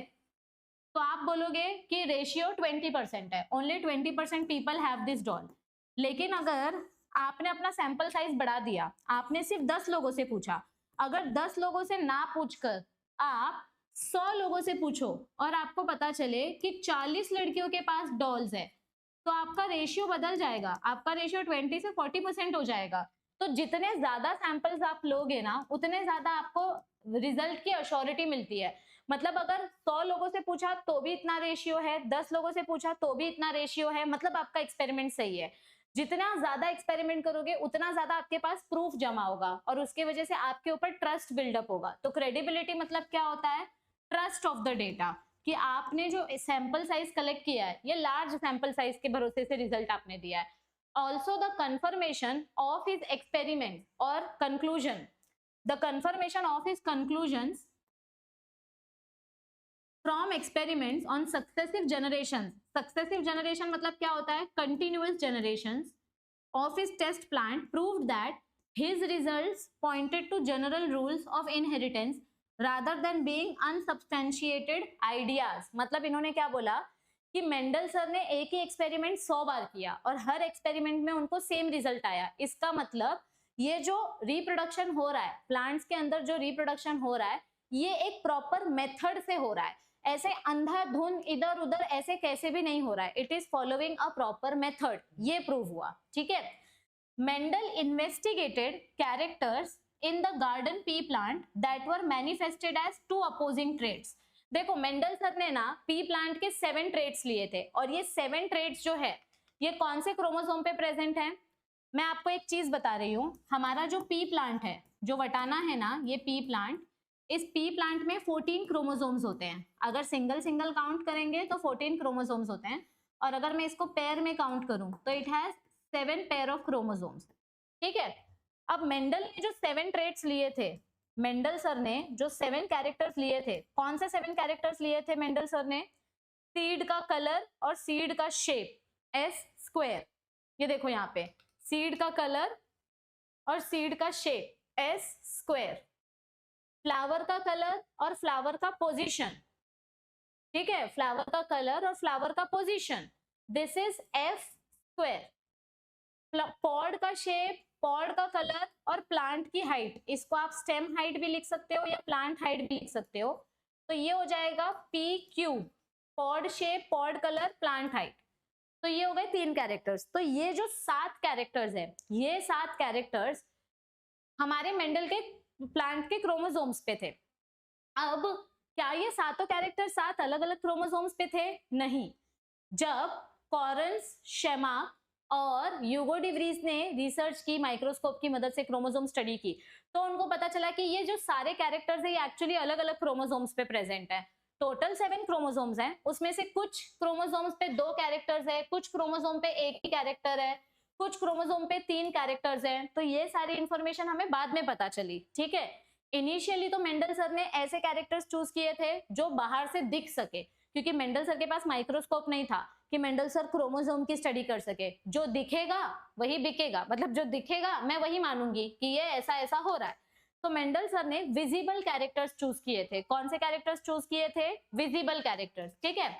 तो आप बोलोगे कि रेशियो 20% है, only 20% people have this doll. लेकिन अगर आपने अपना सैंपल साइज बढ़ा दिया, आपने सिर्फ 10 लोगों से पूछा, अगर 10 लोगों से ना पूछकर आप 100 लोगों से पूछो और आपको पता चले कि 40 लड़कियों के पास डॉल्स है, तो आपका रेशियो बदल जाएगा, आपका रेशियो 20 से 40% हो जाएगा। तो जितने ज्यादा सैंपल्स आप लोगे ना, उतने ज्यादा आपको रिजल्ट की अश्योरिटी मिलती है। मतलब अगर 100 लोगों से पूछा तो भी इतना रेशियो है, 10 लोगों से पूछा तो भी इतना रेशियो है, मतलब आपका एक्सपेरिमेंट सही है। जितना ज्यादा एक्सपेरिमेंट करोगे उतना ज्यादा आपके पास प्रूफ जमा होगा और उसके वजह से आपके ऊपर ट्रस्ट बिल्डअप होगा। तो क्रेडिबिलिटी मतलब क्या होता है? ट्रस्ट ऑफ द डेटा, कि आपने जो सैंपल साइज कलेक्ट किया है, ये लार्ज सैंपल साइज के भरोसे से रिजल्ट आपने दिया है। Also the confirmation of his experiment और conclusion, the confirmation of his conclusions from experiments on successive generation. Successive generation मतलब क्या होता है? Continuous generations of his test plant proved that his results pointed to general rules of inheritance rather than being unsubstantiated ideas। मतलब इन्होंने क्या बोला कि Mendel sir ने एक ही एक्सपेरिमेंट 100 बार किया और हर एक्सपेरिमेंट में उनको सेम रिजल्ट आया। इसका मतलब ये जो रिप्रोडक्शन हो रहा है, प्लांट्स के अंदर जो रिप्रोडक्शन हो रहा है, ये एक प्रॉपर मेथड से हो रहा है। ऐसे अंधाधुंध इधर उधर ऐसे कैसे भी नहीं हो रहा है। It is following a proper method, ये प्रूव हुआ। ठीक है। Mendel investigated characters in the garden pea plant that were manifested as two opposing traits. देखो मेंडल सर ने ना पी प्लांट के 7 ट्रेड्स लिए थे और ये 7 ट्रेड्स जो है ये कौन से क्रोमोसोम पे प्रेजेंट है? मैं आपको एक चीज बता रही हूँ, हमारा जो पी प्लांट है, जो वटाना है ना, ये पी प्लांट, इस पी प्लांट में 14 क्रोमोसोम्स होते हैं। अगर सिंगल सिंगल काउंट करेंगे तो 14 क्रोमोसोम्स होते हैं और अगर मैं इसको पेयर में काउंट करूं तो it has 7 pair of chromosomes. ठीक है। अब मेंडल ने जो 7 ट्रेट्स लिए थे, मेंडल सर ने जो 7 कैरेक्टर्स लिए थे, कौन से 7 कैरेक्टर्स लिए थे मेंडल सर ने? सीड का कलर और सीड का शेप, एस स्क्वायर। ये देखो यहाँ पे सीड का कलर और सीड का शेप, एस स्क्वायर। फ्लावर का कलर और फ्लावर का पोजीशन, ठीक है, फ्लावर का कलर और फ्लावर का position, this is F square. Pod का शेप, पॉड का कलर और प्लांट की हाइट, इसको आप स्टेम हाइट भी लिख सकते हो या प्लांट हाइट भी लिख सकते हो। तो ये हो जाएगा P cube, pod shape, pod colour, plant height. तो ये हो गए 3 कैरेक्टर्स। तो ये जो 7 कैरेक्टर्स है, ये 7 कैरेक्टर्स हमारे मेंडल के प्लांट के क्रोमोसोम्स पे थे। अब क्या ये सातों कैरेक्टर 7 अलग अलग क्रोमोसोम्स पे थे? नहीं। जब कॉरेंस, शेमा और ह्यूगो डिवरीज ने रिसर्च की, माइक्रोस्कोप की मदद से क्रोमोसोम स्टडी की, तो उनको पता चला कि ये जो सारे कैरेक्टर्स है ये एक्चुअली अलग अलग क्रोमोसोम्स पे प्रेजेंट है। टोटल 7 क्रोमोसोम्स हैं, उसमें से कुछ क्रोमोसोम्स पे 2 कैरेक्टर्स है, कुछ क्रोमोसोम पे 1 ही कैरेक्टर है, कुछ क्रोमोसोम पे 3 कैरेक्टर्स हैं। तो ये सारी इंफॉर्मेशन हमें बाद में पता चली। ठीक है। इनिशियली तो मेंडल सर ने ऐसे कैरेक्टर्स चूज किए थे जो बाहर से दिख सके, क्योंकि मेंडल सर के पास माइक्रोस्कोप नहीं था कि मेंडल सर क्रोमोसोम की स्टडी कर सके। जो दिखेगा वही बिकेगा, मतलब जो दिखेगा मैं वही मानूंगी कि ये ऐसा ऐसा हो रहा है। तो मेंडल सर ने विजिबल कैरेक्टर्स चूज किए थे। कौन से कैरेक्टर्स चूज किए थे? Visible characters. ठीक है।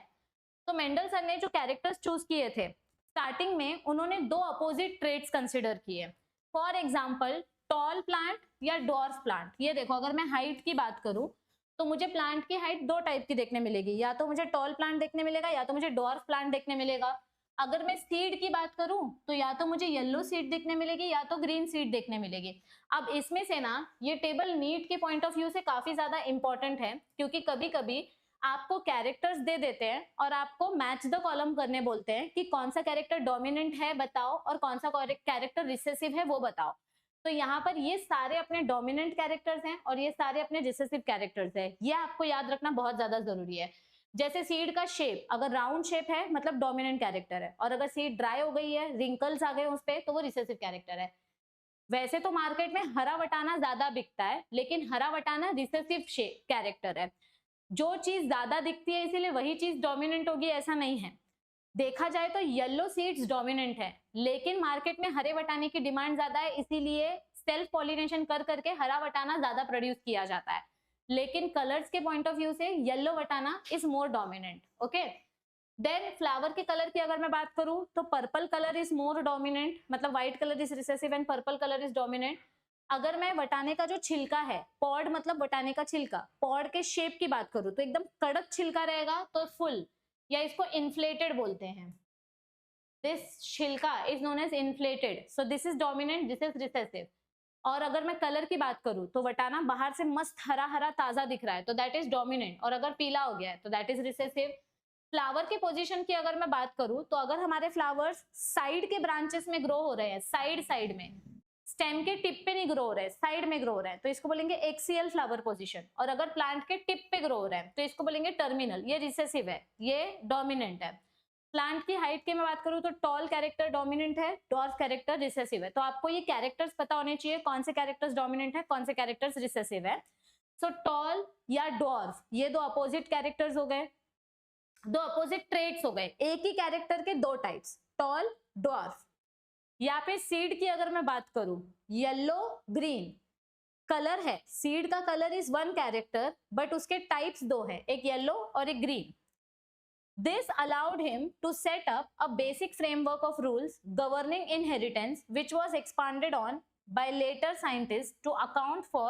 तो मेंडल सर ने जो कैरेक्टर्स चूज किए थे, स्टार्टिंग में उन्होंने 2 अपोजिट ट्रेट्स कंसिडर किए। फॉर एग्जाम्पल टॉल प्लांट या डॉर्फ प्लांट। ये देखो, अगर मैं हाइट की बात करूं तो मुझे प्लांट की हाइट 2 टाइप की देखने मिलेगी, या तो मुझे टॉल प्लांट देखने मिलेगा या तो मुझे डॉर्फ प्लांट देखने मिलेगा। अगर मैं सीड की बात करूं तो या तो मुझे येलो सीड देखने मिलेगी या तो ग्रीन सीड देखने मिलेगी। अब इसमें से ना ये टेबल नीट के पॉइंट ऑफ व्यू से काफी ज्यादा इंपॉर्टेंट है, क्योंकि कभी कभी आपको कैरेक्टर्स दे देते हैं और आपको मैच द कॉलम करने बोलते हैं कि कौन सा कैरेक्टर डोमिनेंट है बताओ और कौन सा कैरेक्टर रिसेसिव है वो बताओ। तो यहाँ पर ये सारे अपने डोमिनेंट कैरेक्टर्स हैं और ये सारे अपने रिसेसिव कैरेक्टर्स हैं। ये आपको याद रखना बहुत ज्यादा जरूरी है। जैसे सीड का शेप, अगर राउंड शेप है मतलब डोमिनेंट कैरेक्टर है, और अगर सीड ड्राई हो गई है, रिंकल्स आ गए उस पे, तो वो रिसेसिव कैरेक्टर है। वैसे तो मार्केट में हरा वटाना ज्यादा बिकता है, लेकिन हरा वटाना रिसेसिव कैरेक्टर है। जो चीज ज्यादा दिखती है इसीलिए वही चीज डोमिनेंट होगी ऐसा नहीं है। देखा जाए तो येलो सीड्स डोमिनेंट है, लेकिन मार्केट में हरे वटाने की डिमांड ज्यादा है, इसीलिए सेल्फ पॉलिनेशन कर करके हरा वटाना ज्यादा प्रोड्यूस किया जाता है। लेकिन कलर्स के पॉइंट ऑफ व्यू से येलो वटाना is more dominant. Okay, then flower के कलर की अगर मैं बात करूं तो purple colour is more dominant, मतलब white colour is recessive and purple colour is dominant. अगर मैं वटाने का जो छिलका है, पॉड मतलब वटाने का छिलका, पॉड के शेप की बात करूं तो एकदम कड़क छिलका रहेगा तो फुल, या इसको इन्फ्लेटेड बोलते हैं। दिस छिलका is known as inflated, so this is dominant, this is recessive. और अगर मैं कलर की बात करूं तो वटाना बाहर से मस्त हरा हरा ताजा दिख रहा है तो दैट इज डोमिनेंट, और अगर पीला हो गया है तो दैट इज रिसेसिव। फ्लावर के पोजीशन की अगर मैं बात करूं तो अगर हमारे फ्लावर्स साइड के ब्रांचेस में ग्रो हो रहे हैं, साइड में, स्टेम के टिप पे नहीं ग्रो हो रहे हैं, साइड में ग्रो हो रहे हैं, तो इसको बोलेंगे एक्सियल फ्लावर पोजीशन। और अगर प्लांट के टिप पे ग्रो हो रहे हैं तो इसको बोलेंगे टर्मिनल, ये रिसेसिव है, ये डोमिनेंट है। प्लांट की हाइट की मैं बात करूं तो टॉल कैरेक्टर डोमिनेंट है, डॉर्फ कैरेक्टर रिसेसिव है। तो आपको ये कैरेक्टर्स पता होने चाहिए, कौन से कैरेक्टर्स डोमिनेंट है, कौन से कैरेक्टर्स रिसेसिव है। सो टॉल या डॉर्फ, ये दो अपोजिट कैरेक्टर्स हो गए, दो अपोजिट ट्रेट्स हो गए, एक ही कैरेक्टर के दो टाइप्स, टॉल डॉर्फ। या फिर सीड की अगर मैं बात करूं, येलो ग्रीन कलर है, सीड का colour is one character but उसके टाइप्स दो है, एक येलो और एक green. This allowed him to set up a basic framework of rules governing inheritance, which was expanded on by later scientists to account for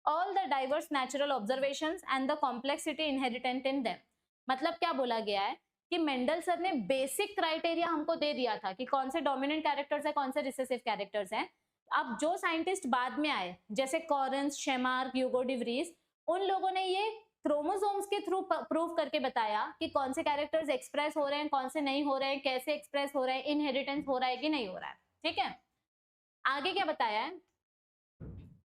all the diverse natural observations and the complexity inherent in them. मतलब क्या बोला गया है कि Mendel sir ने basic criteria हमको दे दिया था कि कौन से डोमिनेंट कैरेक्टर्स है, कौन से रिसेसिव कैरेक्टर्स हैं। अब जो साइंटिस्ट बाद में आए जैसे कॉरेंस, शेमार्क, ह्यूगो डिवरीज, उन लोगों ने ये क्रोमोसोम्स के थ्रू प्रूव करके बताया कि कौन से कैरेक्टर्स एक्सप्रेस हो रहे हैं, कौन से नहीं हो रहे हैं, कैसे एक्सप्रेस हो रहे हैं, इनहेरिटेंस हो रहा है कि नहीं हो रहा है। ठीक है, आगे क्या बताया है,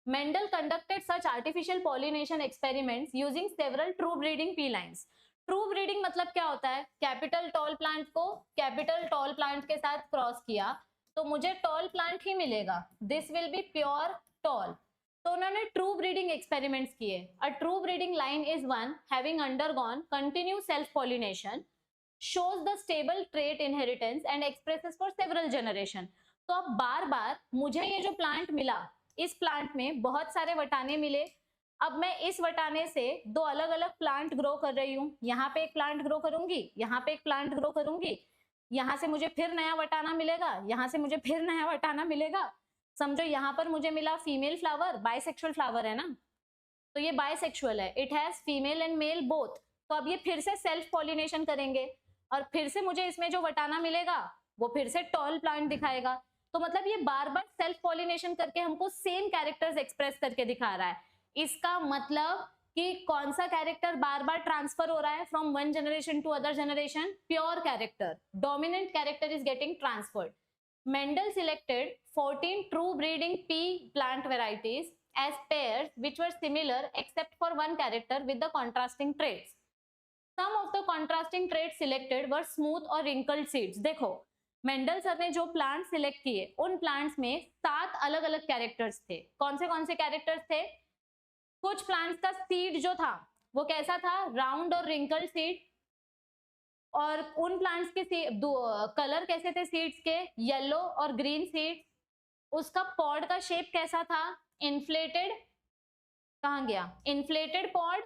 Mendel conducted such artificial pollination experiments using several true breeding pea lines. True breeding मतलब क्या होता है, कैपिटल टॉल प्लांट को कैपिटल टॉल प्लांट के साथ क्रॉस किया तो मुझे टॉल प्लांट ही मिलेगा, this will be pure tall. तो उन्होंने ट्रू ब्रीडिंग एक्सपेरिमेंट्स किए। A true breeding line is one having undergone continue self pollination, shows the stable trait inheritance and expresses for several generation। तो अब बार बार मुझे ये जो plant मिला, इस प्लांट में बहुत सारे वटाने मिले, अब मैं इस वटाने से दो अलग अलग प्लांट ग्रो कर रही हूँ, यहाँ पे एक प्लांट ग्रो करूंगी, यहाँ पे एक प्लांट ग्रो करूंगी, यहाँ से मुझे फिर नया वटाना मिलेगा, यहाँ से मुझे फिर नया वटाना मिलेगा। समझो यहाँ पर मुझे मिला फीमेल फ्लावर, बाइसेक्सुअल फ्लावर है ना, तो ये बाइसेक्सुअल है, it has female and male both. तो अब ये फिर से सेल्फ पॉलिनेशन करेंगे और फिर से मुझे इसमें जो वटाना मिलेगा वो फिर से टॉल प्लांट दिखाएगा। तो मतलब ये बार बार सेल्फ पॉलिनेशन करके हमको सेम कैरेक्टर्स एक्सप्रेस करके दिखा रहा है। इसका मतलब कि कौन सा कैरेक्टर बार बार ट्रांसफर हो रहा है from one generation to other generation, pure character, dominant character is getting transferred. Mendel selected 14 true breeding pea plant varieties as pairs which were similar except for one character with the contrasting traits. Some of the contrasting traits selected were smooth or wrinkled seeds। देखो Mendel sir ने जो plant select किए उन plants में 7 अलग अलग characters थे। कौन से कैरेक्टर्स थे, कुछ प्लांट्स का सीड जो था वो कैसा था, राउंड और रिंकल्ड सीड, और उन प्लांट्स के कलर कैसे थे सीड्स के, येलो और ग्रीन सीड्स। उसका पॉड का शेप कैसा था, इन्फ्लेटेड, कहाँ गया, इन्फ्लेटेड पॉड,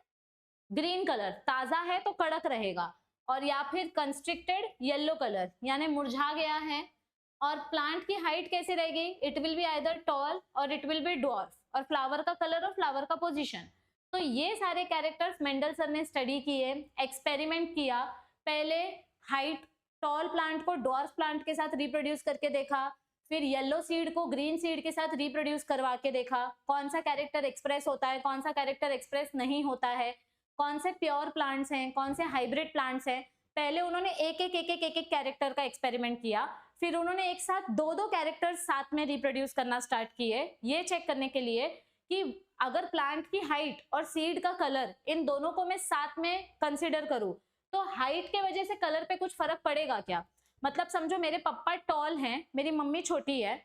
ग्रीन कलर, ताजा है तो कड़क रहेगा, और या फिर कंस्ट्रिक्टेड येलो कलर यानी मुरझा गया है। और प्लांट की हाइट कैसे रहेगी, it will be either tall or it will be dwarf, और फ्लावर का कलर और फ्लावर का पोजीशन। तो ये सारे कैरेक्टर्स मेंडल सर ने स्टडी किए, एक्सपेरिमेंट किया। पहले हाइट टॉल प्लांट को डॉर्फ प्लांट के साथ रिप्रोड्यूस करके देखा, फिर येलो सीड को ग्रीन सीड के साथ रिप्रोड्यूस करवा के देखा कौन सा कैरेक्टर एक्सप्रेस होता है, कौन सा कैरेक्टर एक्सप्रेस नहीं होता है, कौन से प्योर प्लांट्स हैं, कौन से हाइब्रिड प्लांट्स हैं। पहले उन्होंने एक एक कैरेक्टर का एक्सपेरिमेंट किया, फिर उन्होंने एक साथ दो कैरेक्टर्स साथ में रिप्रोड्यूस करना स्टार्ट किए, ये चेक करने के लिए कि अगर प्लांट की हाइट और सीड का कलर इन दोनों को मैं साथ में कंसिडर करूं तो हाइट के वजह से कलर पे कुछ फर्क पड़ेगा क्या। मतलब समझो मेरे पापा टॉल हैं, मेरी मम्मी छोटी है,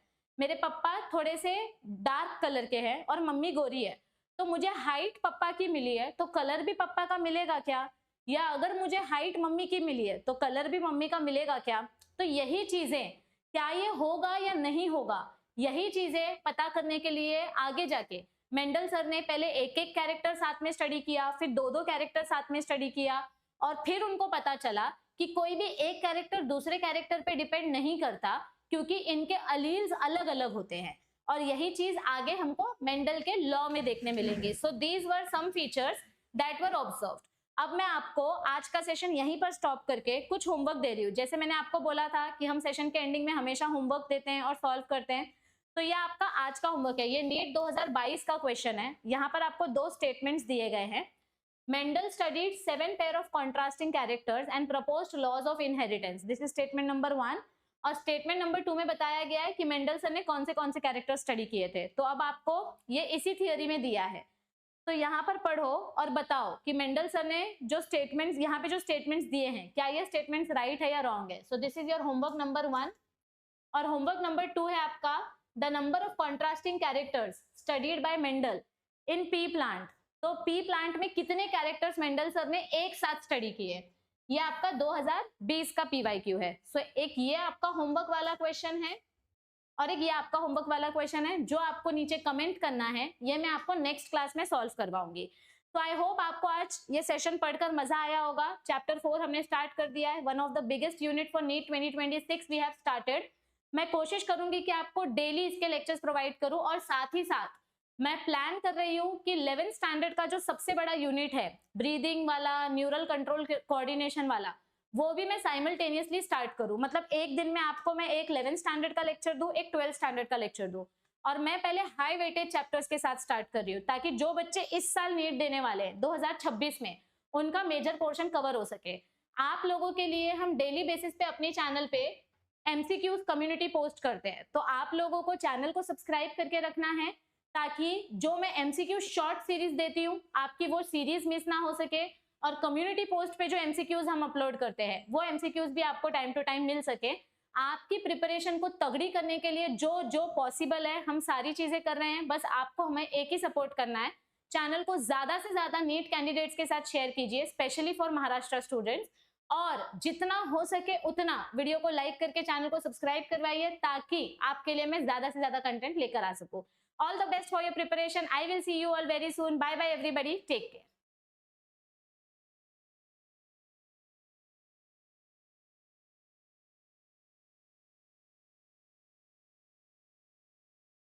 मेरे पापा थोड़े से डार्क कलर के हैं और मम्मी गोरी है, तो मुझे हाइट पापा की मिली है तो कलर भी पापा का मिलेगा क्या? या अगर मुझे हाइट मम्मी की मिली है तो कलर भी मम्मी का मिलेगा क्या? तो यही चीजें, क्या ये होगा या नहीं होगा, यही चीजें पता करने के लिए आगे जाके मेंडल सर ने पहले एक एक कैरेक्टर साथ में स्टडी किया, फिर दो दो कैरेक्टर साथ में स्टडी किया, और फिर उनको पता चला कि कोई भी एक कैरेक्टर दूसरे कैरेक्टर पे डिपेंड नहीं करता, क्योंकि इनके अलील्स अलग अलग होते हैं। और यही चीज आगे हमको मेंडल के लॉ में देखने मिलेंगे। So these were some features that were observed. अब मैं आपको आज का सेशन यहीं पर स्टॉप करके कुछ होमवर्क दे रही हूँ। जैसे मैंने आपको बोला था कि हम सेशन के एंडिंग में हमेशा होमवर्क देते हैं और सॉल्व करते हैं, तो ये आपका आज का होमवर्क है। ये नीट 2022 का क्वेश्चन है। यहाँ पर आपको दो स्टेटमेंट्स दिए गए हैं। Mendel studied 7 pair of contrasting characters and proposed laws of inheritance. This is statement number 1। और स्टेटमेंट नंबर 2 में बताया गया है कि मेंडल सर ने कौन से कैरेक्टर स्टडी किए थे। तो अब आपको ये इसी थियोरी में दिया है, तो यहाँ पर पढ़ो और बताओ कि मेंडल सर ने जो स्टेटमेंट्स, यहाँ पे जो स्टेटमेंट्स दिए हैं, क्या ये स्टेटमेंट्स राइट है या रॉन्ग है। सो this is your homework number 1। और होमवर्क नंबर 2 है आपका the number of contrasting characters studied by Mendel in P plant. तो पी प्लांट में कितने कैरेक्टर्स मेंडल सर ने एक साथ स्टडी किए, ये आपका 2020 का पीवाईक्यू है। सो एक ये आपका होमवर्क वाला क्वेश्चन है और एक ये आपका होमवर्क वाला क्वेश्चन है, जो आपको नीचे कमेंट करना है, ये मैं आपको नेक्स्ट क्लास में सॉल्व करवाऊंगी। तो आई होप आपको आज ये सेशन पढ़कर मजा आया होगा। चैप्टर 4 हमने स्टार्ट कर दिया है। One of the biggest unit for NEET 2026 we have started. मैं कोशिश करूंगी कि आपको डेली इसके लेक्चर्स प्रोवाइड करूं, और साथ ही साथ मैं प्लान कर रही हूं कि 11th स्टैंडर्ड का जो सबसे बड़ा यूनिट है, ब्रीदिंग वाला, न्यूरल कंट्रोल कोऑर्डिनेशन वाला, वो भी मैं साइमल्टेनियसली स्टार्ट करूं। मतलब एक दिन में आपको मैं एक 11th स्टैंडर्ड का लेक्चर दूं, एक 12th स्टैंडर्ड का लेक्चर दूं, और मैं पहले हाई वेटेज चैप्टर्स के साथ स्टार्ट कर रही हूँ, ताकि जो बच्चे इस साल नीट देने वाले हैं 2026 में, उनका मेजर पोर्शन कवर हो सके। आप लोगों के लिए हम डेली बेसिस पे अपने चैनल पे एमसीक्यूज कम्युनिटी पोस्ट करते हैं, तो आप लोगों को चैनल को सब्सक्राइब करके रखना है, ताकि जो मैं एमसीक्यू शॉर्ट सीरीज देती हूँ आपकी वो सीरीज मिस ना हो सके, और कम्युनिटी पोस्ट पे जो एमसीक्यूज हम अपलोड करते हैं वो एमसीक्यूज भी आपको टाइम टू टाइम मिल सके। आपकी प्रिपरेशन को तगड़ी करने के लिए जो जो पॉसिबल है हम सारी चीजें कर रहे हैं। बस आपको हमें एक ही सपोर्ट करना है, चैनल को ज्यादा से ज्यादा नीट कैंडिडेट्स के साथ शेयर कीजिए, स्पेशली फॉर महाराष्ट्र स्टूडेंट्स, और जितना हो सके उतना वीडियो को लाइक करके चैनल को सब्सक्राइब करवाइए, ताकि आपके लिए मैं ज्यादा से ज्यादा कंटेंट लेकर आ सकूं। All the best for your preparation. I will see you all very soon. Bye bye everybody, take care.